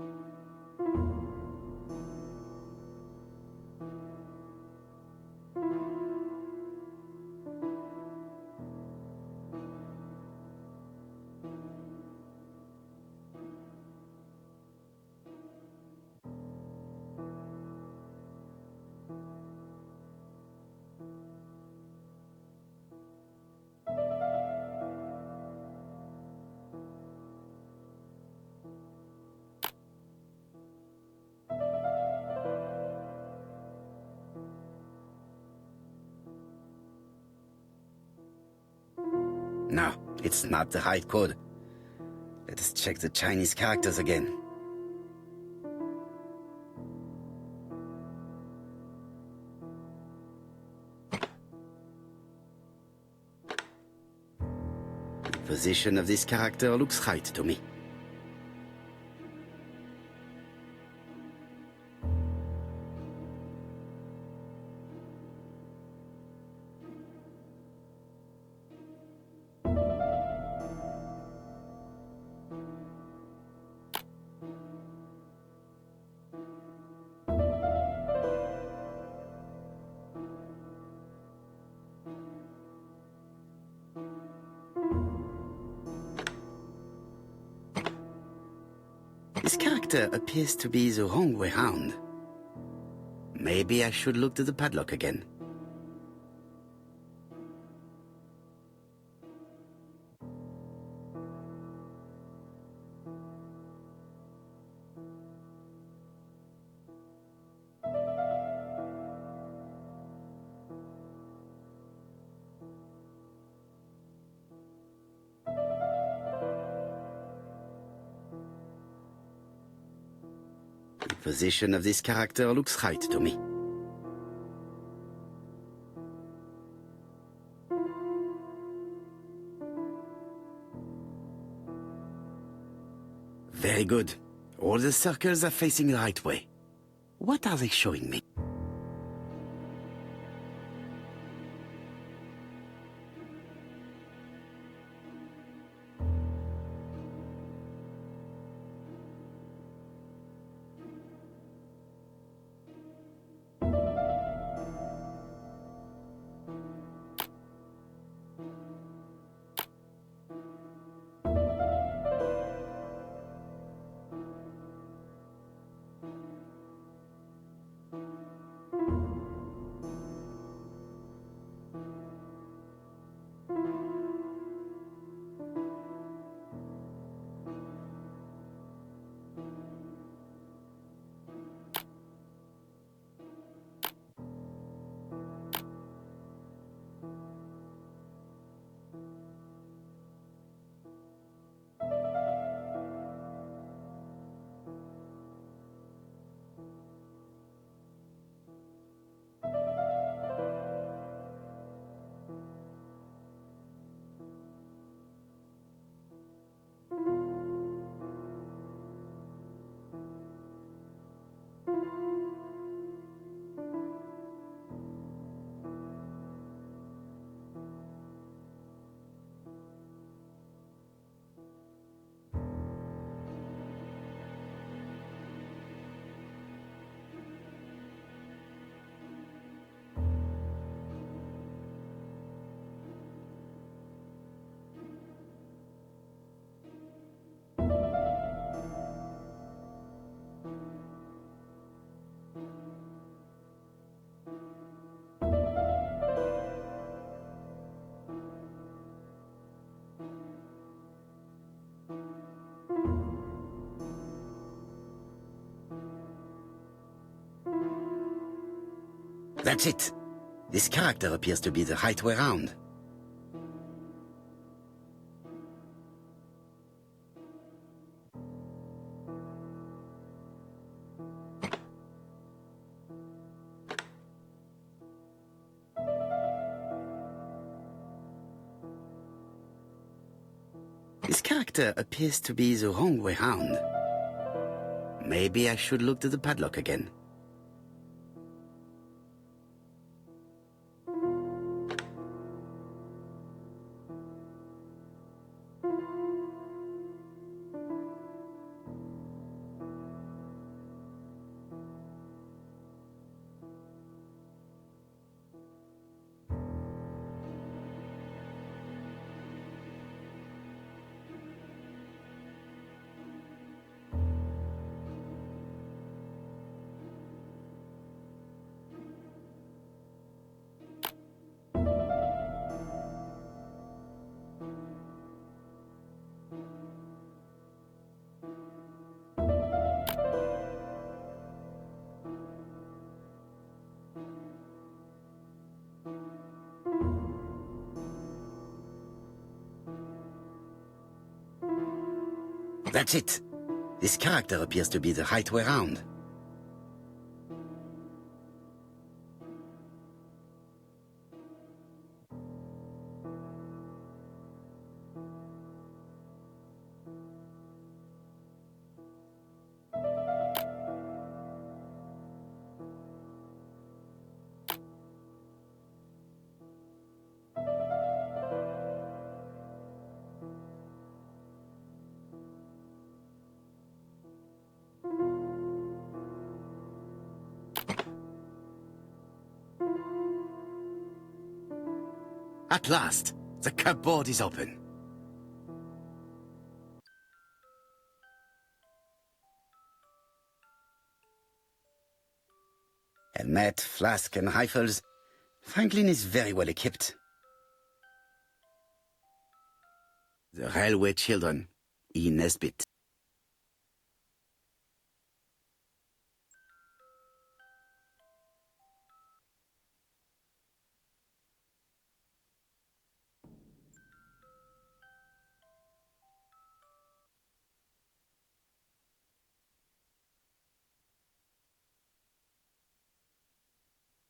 It's not the right code. Let us check the Chinese characters again. The position of this character looks right to me. This character appears to be the wrong way round. Maybe I should look to the padlock again. The position of this character looks right to me. Very good. All the circles are facing the right way. What are they showing me? That's it. This character appears to be the right way round. This character appears to be the wrong way round. Maybe I should look to the padlock again. That's it. This character appears to be the right way round. At last, the cupboard is open. Helmet, flask and rifles. Franklin is very well equipped. The Railway Children, E. Nesbit.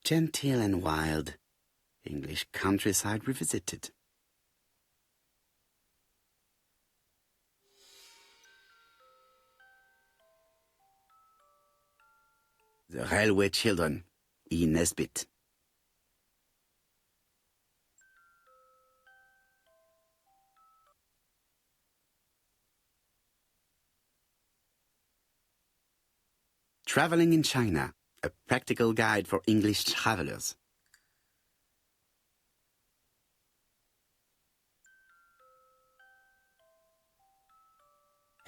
Genteel and wild. English countryside revisited. The Railway Children, E. Nesbit. Traveling in China, a practical guide for English travelers.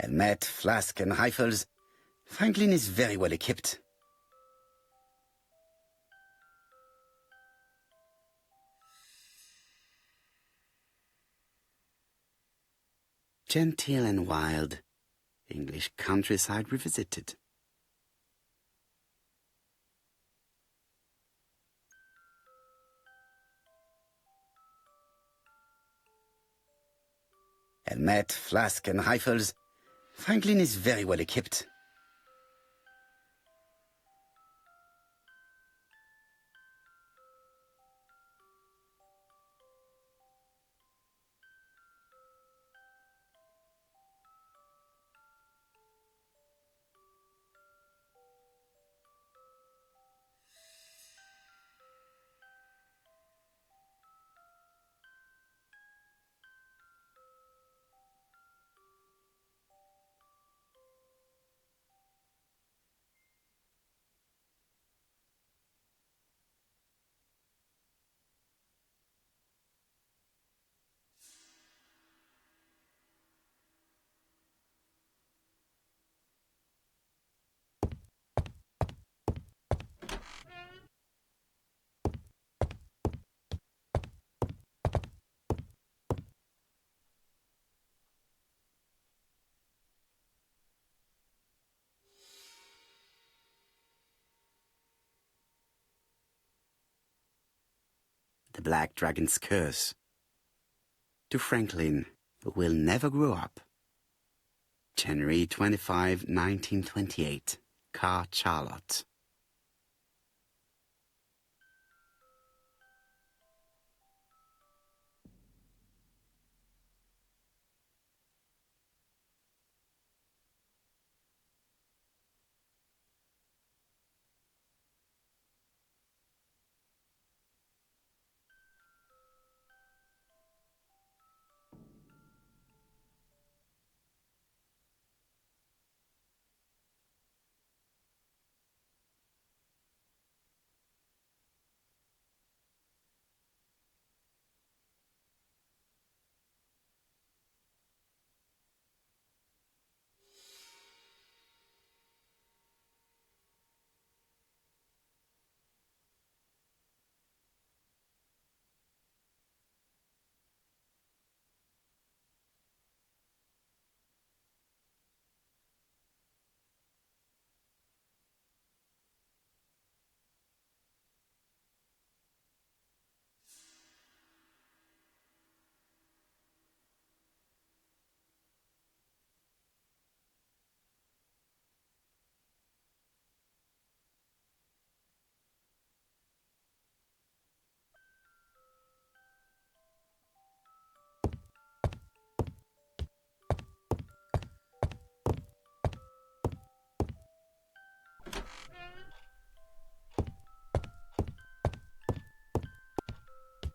Helmet, flask and rifles. Franklin is very well equipped. Genteel and wild. English countryside revisited. Helmet, flask and rifles. Franklin is very well equipped. The Black Dragon's Curse. To Franklin, who will never grow up. January 25, 1928. Car Charlotte.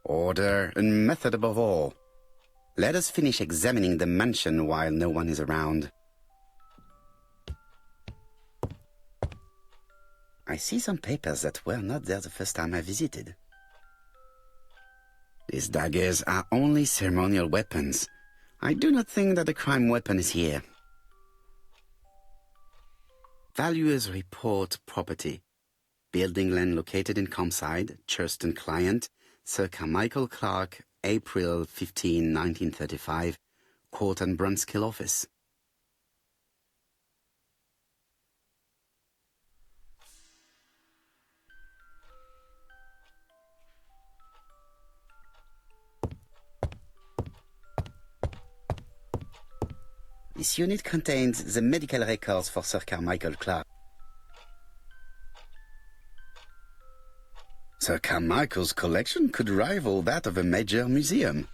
Order and method above all. Let us finish examining the mansion while no one is around. I see some papers that were not there the first time I visited. These daggers are only ceremonial weapons. I do not think that the crime weapon is here. Valuers report property. Building land located in Comside, Churston client, Sir Carmichael Clark, April 15, 1935, Court and Brunskill office. This unit contains the medical records for Sir Carmichael Clark. Sir Carmichael's collection could rival that of a major museum.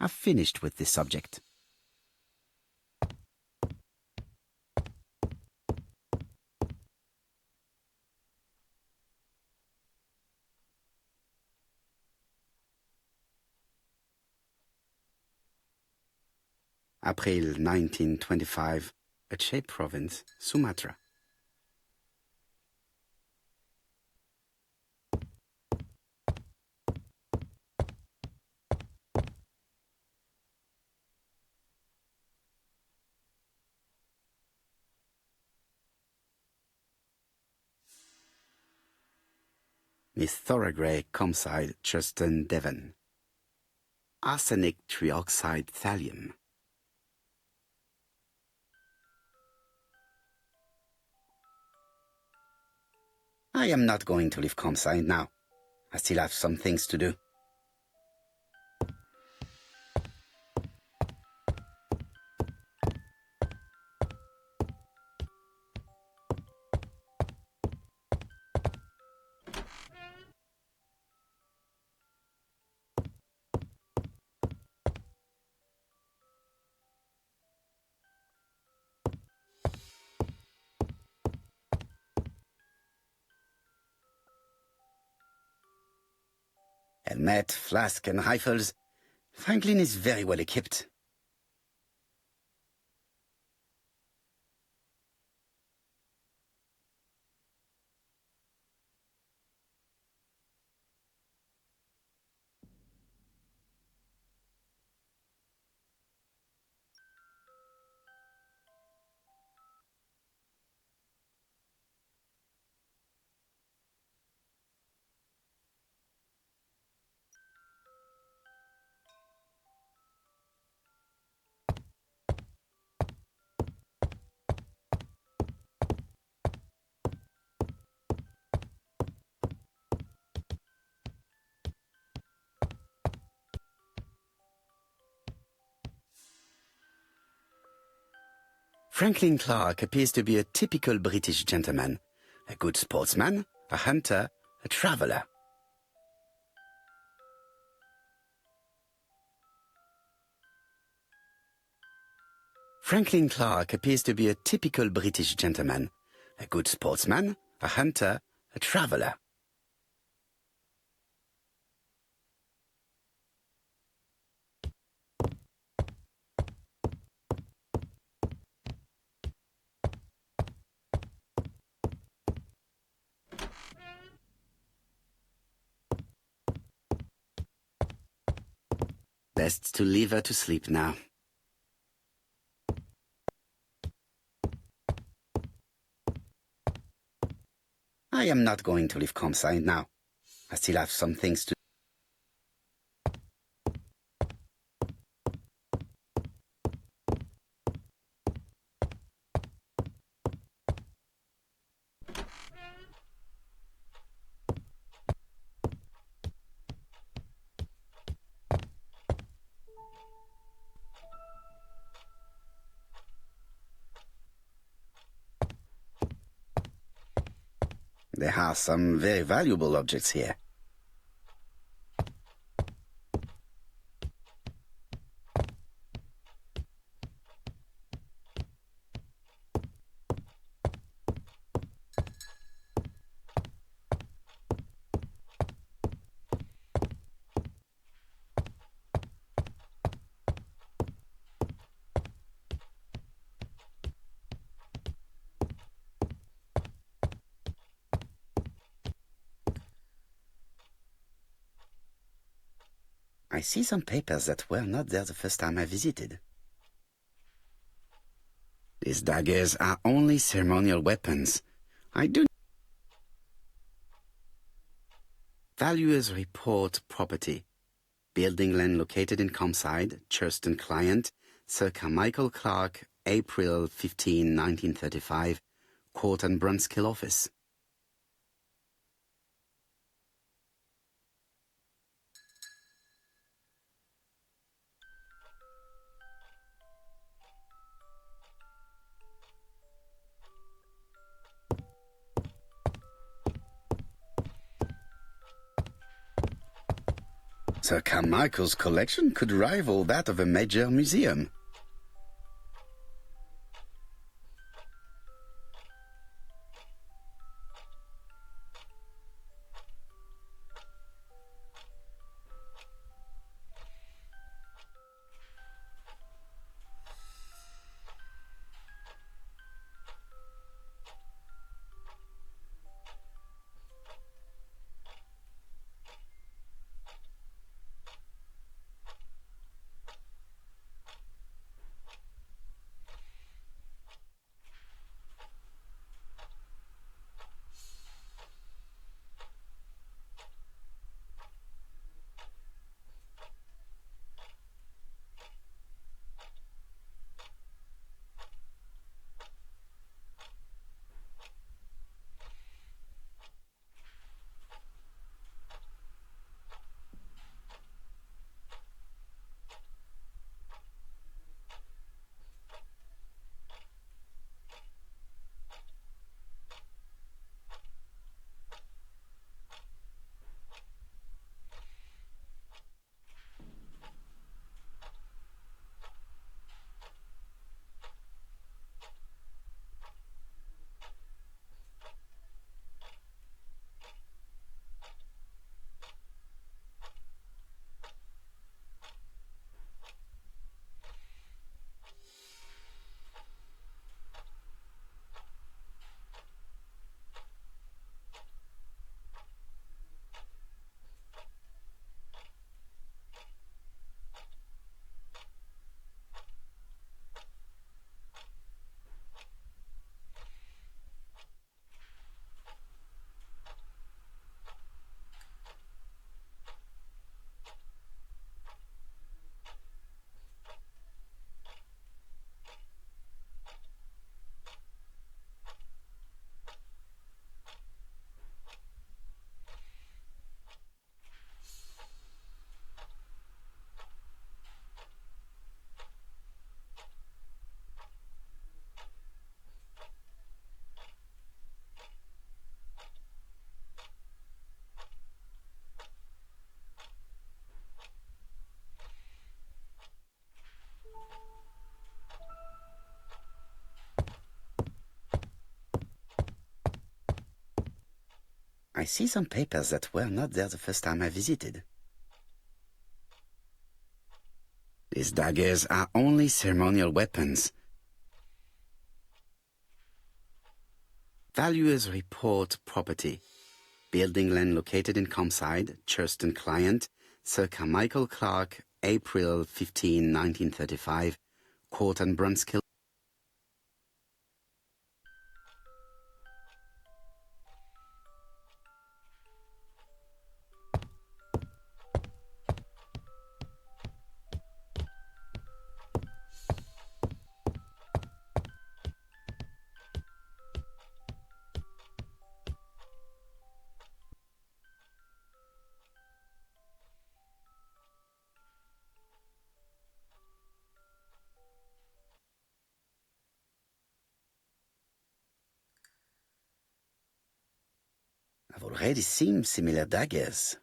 I've finished with this subject. April 1925, Aceh Province, Sumatra. Miss Thoragray, Comside, Churston, Devon. Arsenic trioxide thallium. I am not going to leave Comside now. I still have some things to do. Helmet, flask, and rifles. Franklin is very well equipped. Franklin Clark appears to be a typical British gentleman. A good sportsman, a hunter, a traveller. Franklin Clark appears to be a typical British gentleman. A good sportsman, a hunter, a traveller. Best to leave her to sleep now. I am not going to leave Comside now. I still have some things to do. There are some very valuable objects here. I see some papers that were not there the first time I visited. These daggers are only ceremonial weapons. I do... Valuers report property. Building land located in Comside, Churston Client, circa Michael Clark, April 15, 1935, Court and Brunskill Office. Sir Carmichael's collection could rival that of a major museum. I see some papers that were not there the first time I visited. These daggers are only ceremonial weapons. Valuers report property. Building land located in Comside, Churston Client, circa Michael Clark, April 15, 1935, Court and Brunskill. already seem similar daggers.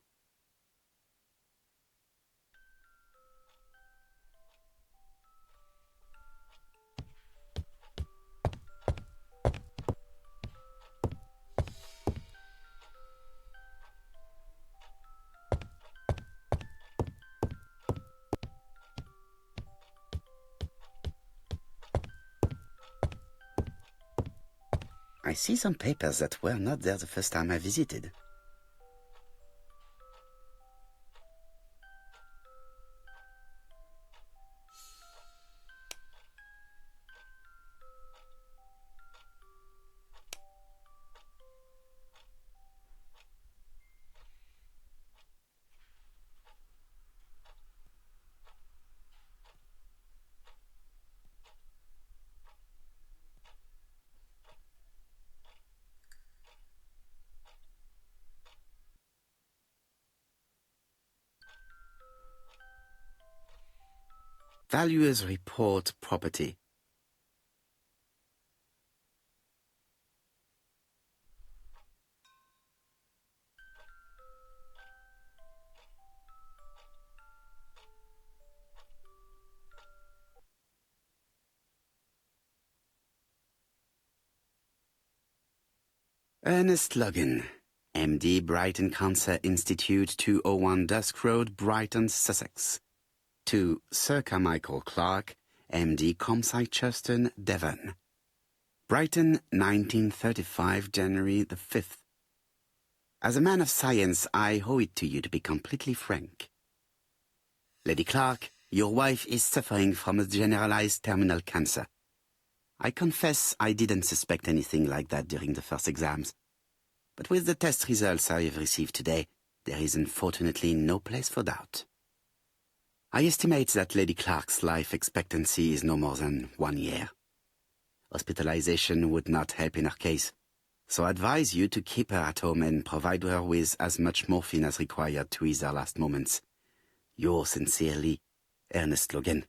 I see some papers that were not there the first time I visited. Valuers report property. Ernest Logan, MD, Brighton Cancer Institute, 201 Dusk Road, Brighton, Sussex. To Sir Carmichael Clark, MD, Comside Churton, Devon. Brighton, 1935, January the 5th. As a man of science, I owe it to you to be completely frank. Lady Clark, your wife is suffering from a generalized terminal cancer. I confess I didn't suspect anything like that during the first exams. But with the test results I have received today, there is unfortunately no place for doubt. I estimate that Lady Clark's life expectancy is no more than 1 year. Hospitalization would not help in her case, so I advise you to keep her at home and provide her with as much morphine as required to ease her last moments. Yours sincerely, Ernest Logan.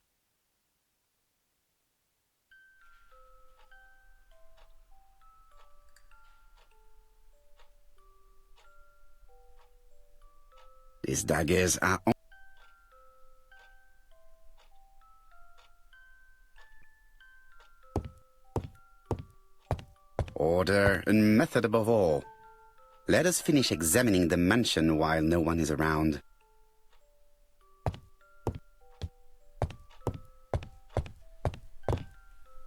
These daggers are order and method above all. Let us finish examining the mansion while no one is around.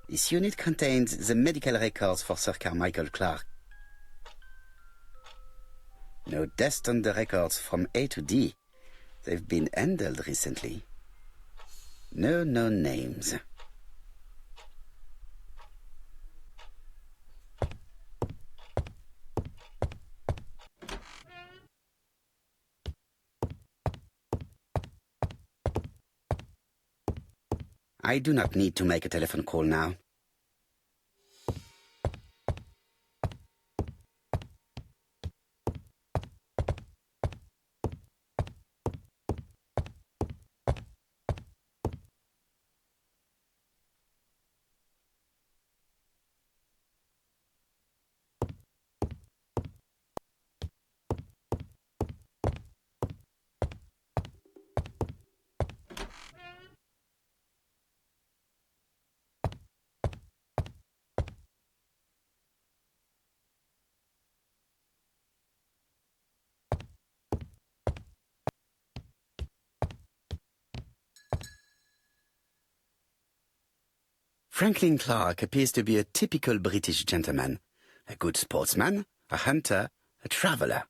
This unit contains the medical records for Sir Carmichael Clark. No dust on the records from A to D. They've been handled recently. No known names. I do not need to make a telephone call now. Franklin Clark appears to be a typical British gentleman. A good sportsman, a hunter, a traveller.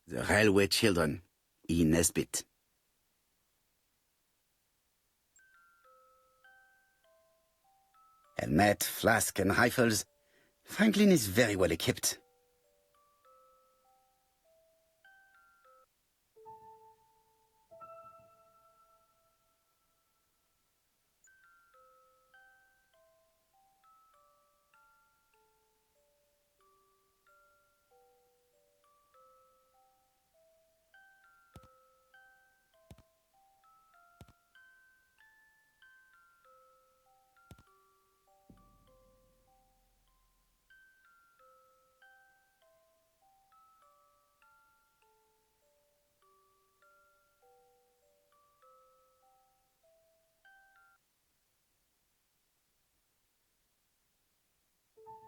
The Railway Children, E. Nesbit. Helmet, flask, and rifles. Franklin is very well equipped.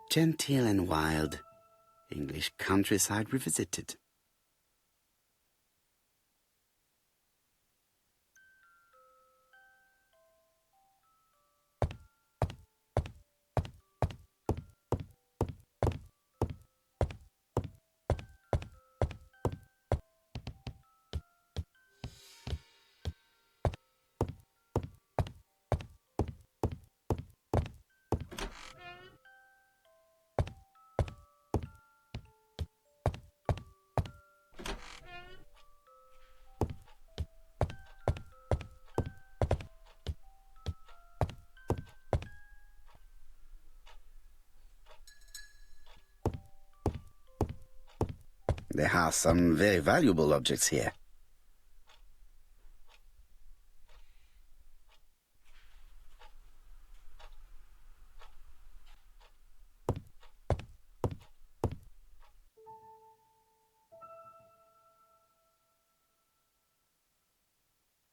Genteel and wild. English countryside revisited. There are some very valuable objects here.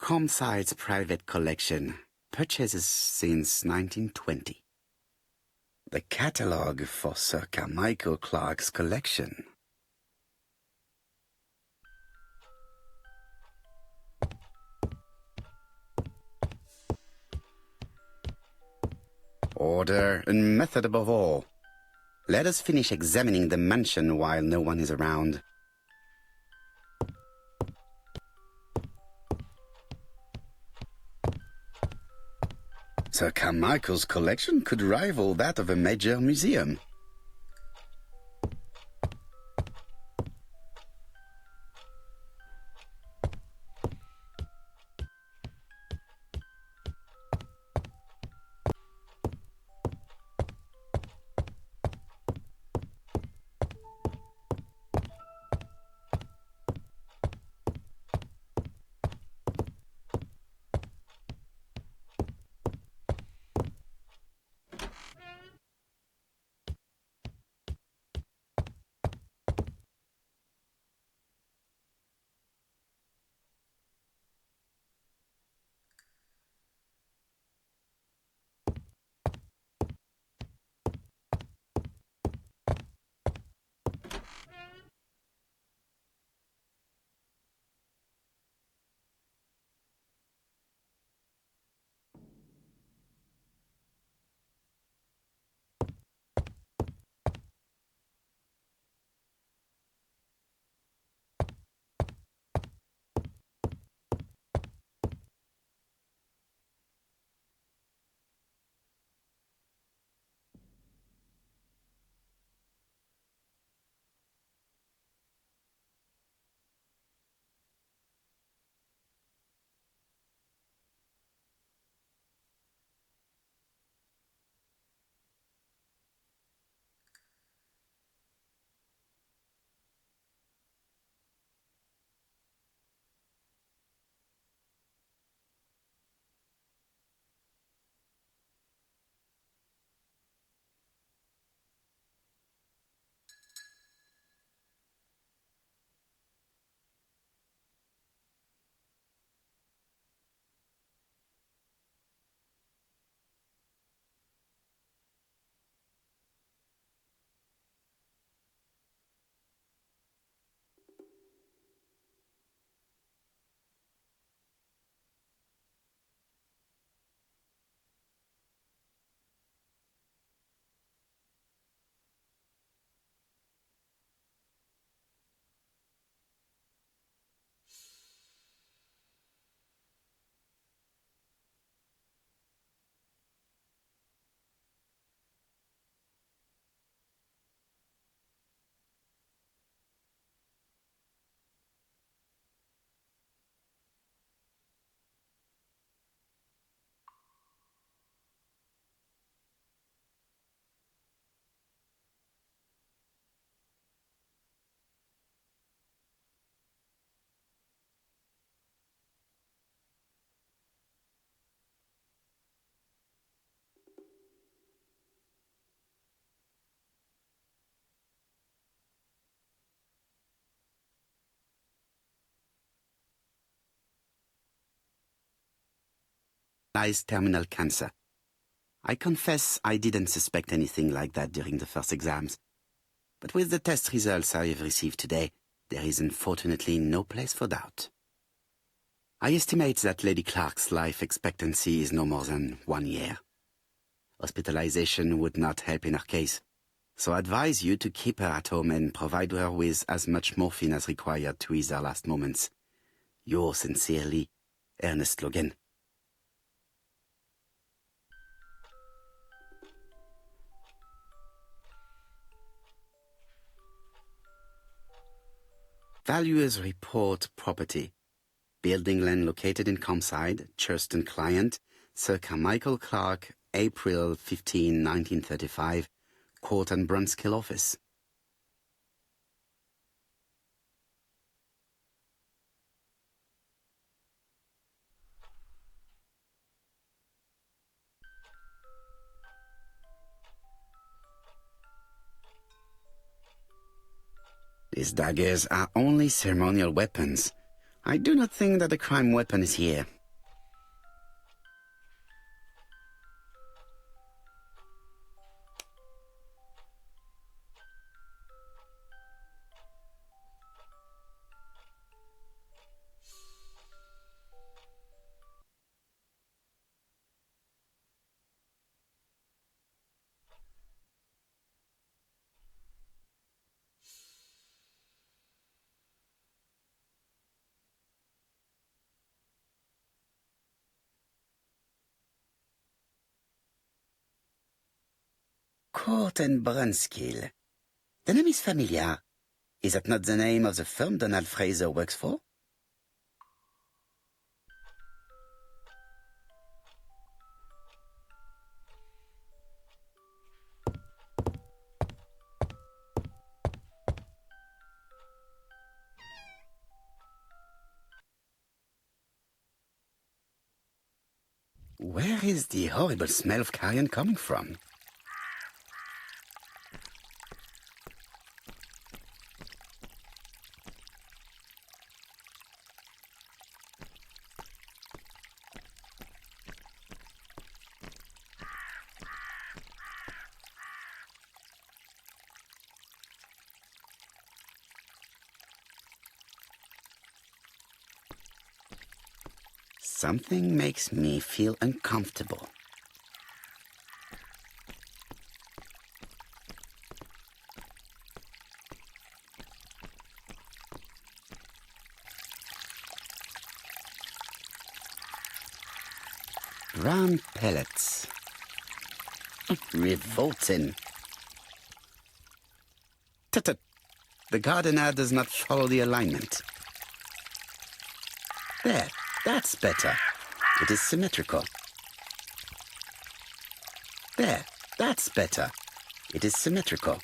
Comside's private collection, purchases since 1920. The catalogue for Sir Carmichael Clark's collection. Order and method above all. Let us finish examining the mansion while no one is around. Sir Carmichael's collection could rival that of a major museum. localized terminal cancer. I confess I didn't suspect anything like that during the first exams. But with the test results I have received today, there is unfortunately no place for doubt. I estimate that Lady Clark's life expectancy is no more than 1 year. Hospitalization would not help in her case, so I advise you to keep her at home and provide her with as much morphine as required to ease her last moments. Yours sincerely, Ernest Logan. Valuers report property. Building land located in Comside, Churston client, Sir Carmichael Clark, April 15, 1935, Court and Brunskill office. These daggers are only ceremonial weapons. I do not think that the crime weapon is here. Court and Brunskill. The name is familiar. Is that not the name of the firm Donald Fraser works for? Where is the horrible smell of carrion coming from? Something makes me feel uncomfortable. Brown pellets. Revolting. Tut-tut. The gardener does not follow the alignment. There. That's better. It is symmetrical. There, that's better. It is symmetrical.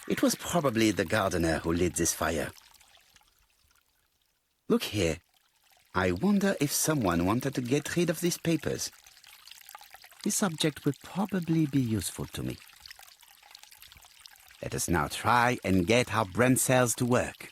It was probably the gardener who lit this fire. Look here. I wonder if someone wanted to get rid of these papers. This object will probably be useful to me. Let us now try and get our brain cells to work.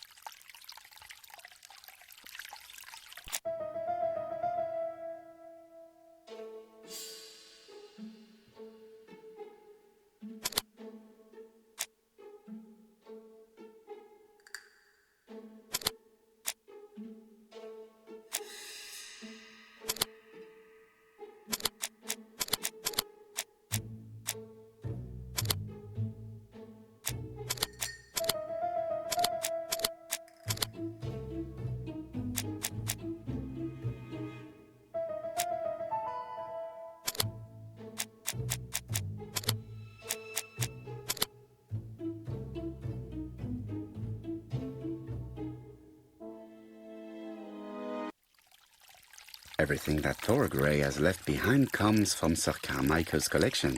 Everything that Thorgray has left behind comes from Sir Carmichael's collection.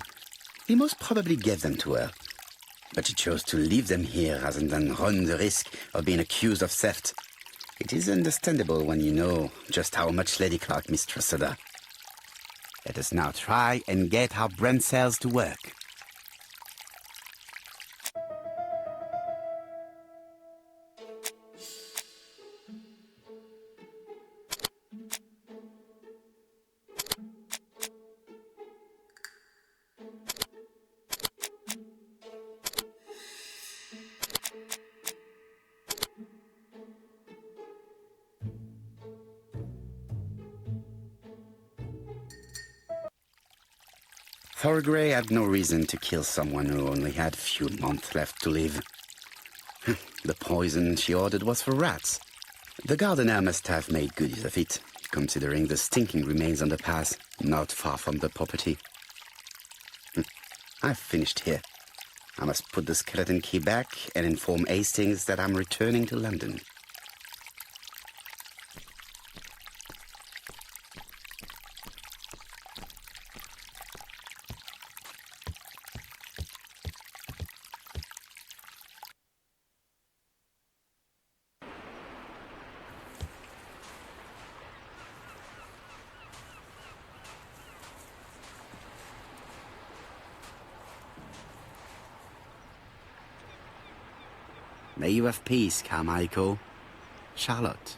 He most probably gave them to her. But she chose to leave them here rather than run the risk of being accused of theft. It is understandable when you know just how much Lady Clark mistrusted her. Let us now try and get our brain cells to work. Thorgray had no reason to kill someone who only had few months left to live. The poison she ordered was for rats. The gardener must have made good use of it, considering the stinking remains on the path, not far from the property. I've finished here. I must put the skeleton key back and inform Hastings that I'm returning to London. May you have peace, Carmichael. Charlotte.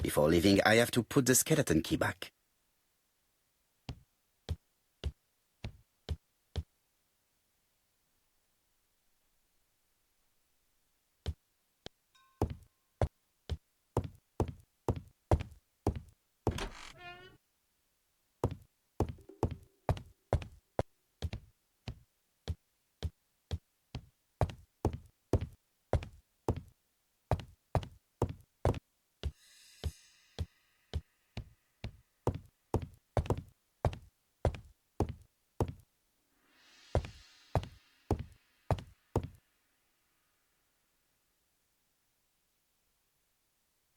Before leaving, I have to put the skeleton key back.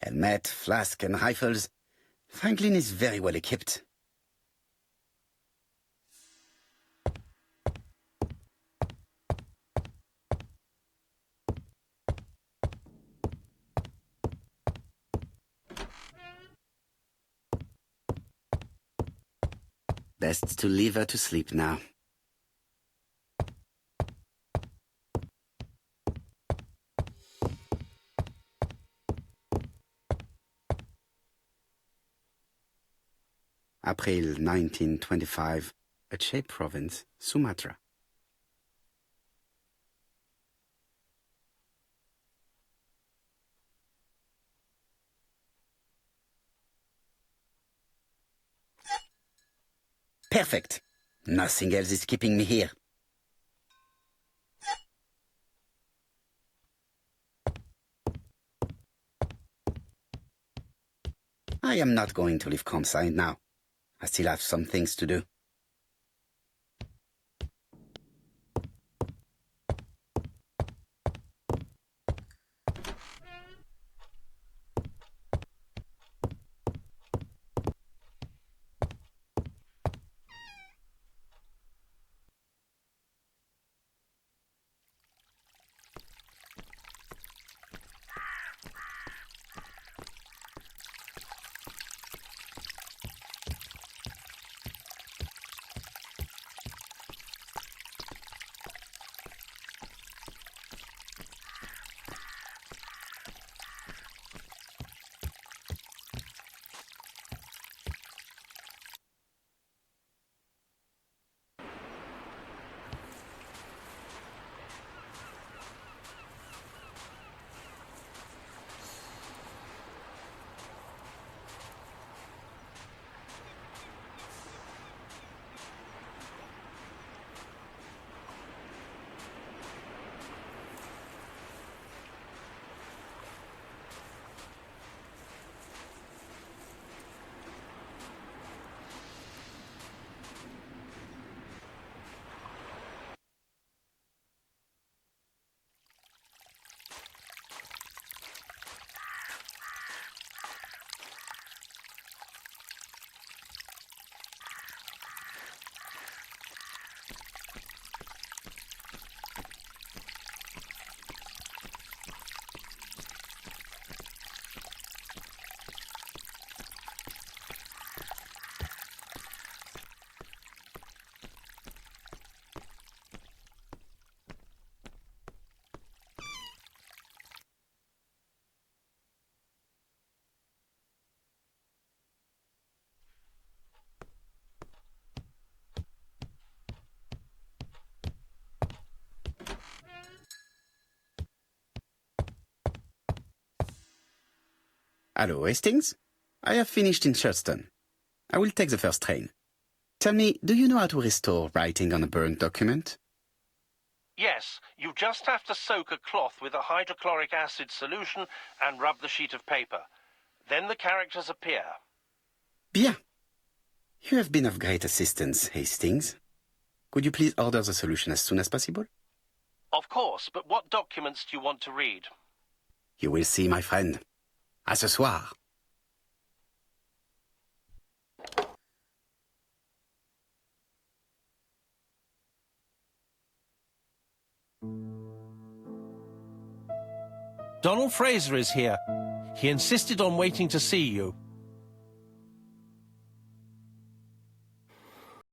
Helmet, flask, and rifles. Franklin is very well equipped. Best to leave her to sleep now. April 1925, Aceh Province, Sumatra. Perfect. Nothing else is keeping me here. I am not going to leave campsite now. I still have some things to do. Hello, Hastings. I have finished in Churston. I will take the first train. Tell me, do you know how to restore writing on a burnt document? Yes, you just have to soak a cloth with a hydrochloric acid solution and rub the sheet of paper. Then the characters appear. Bien. You have been of great assistance, Hastings. Could you please order the solution as soon as possible? Of course, but what documents do you want to read? You will see, my friend. À ce soir. Donald Fraser is here. He insisted on waiting to see you.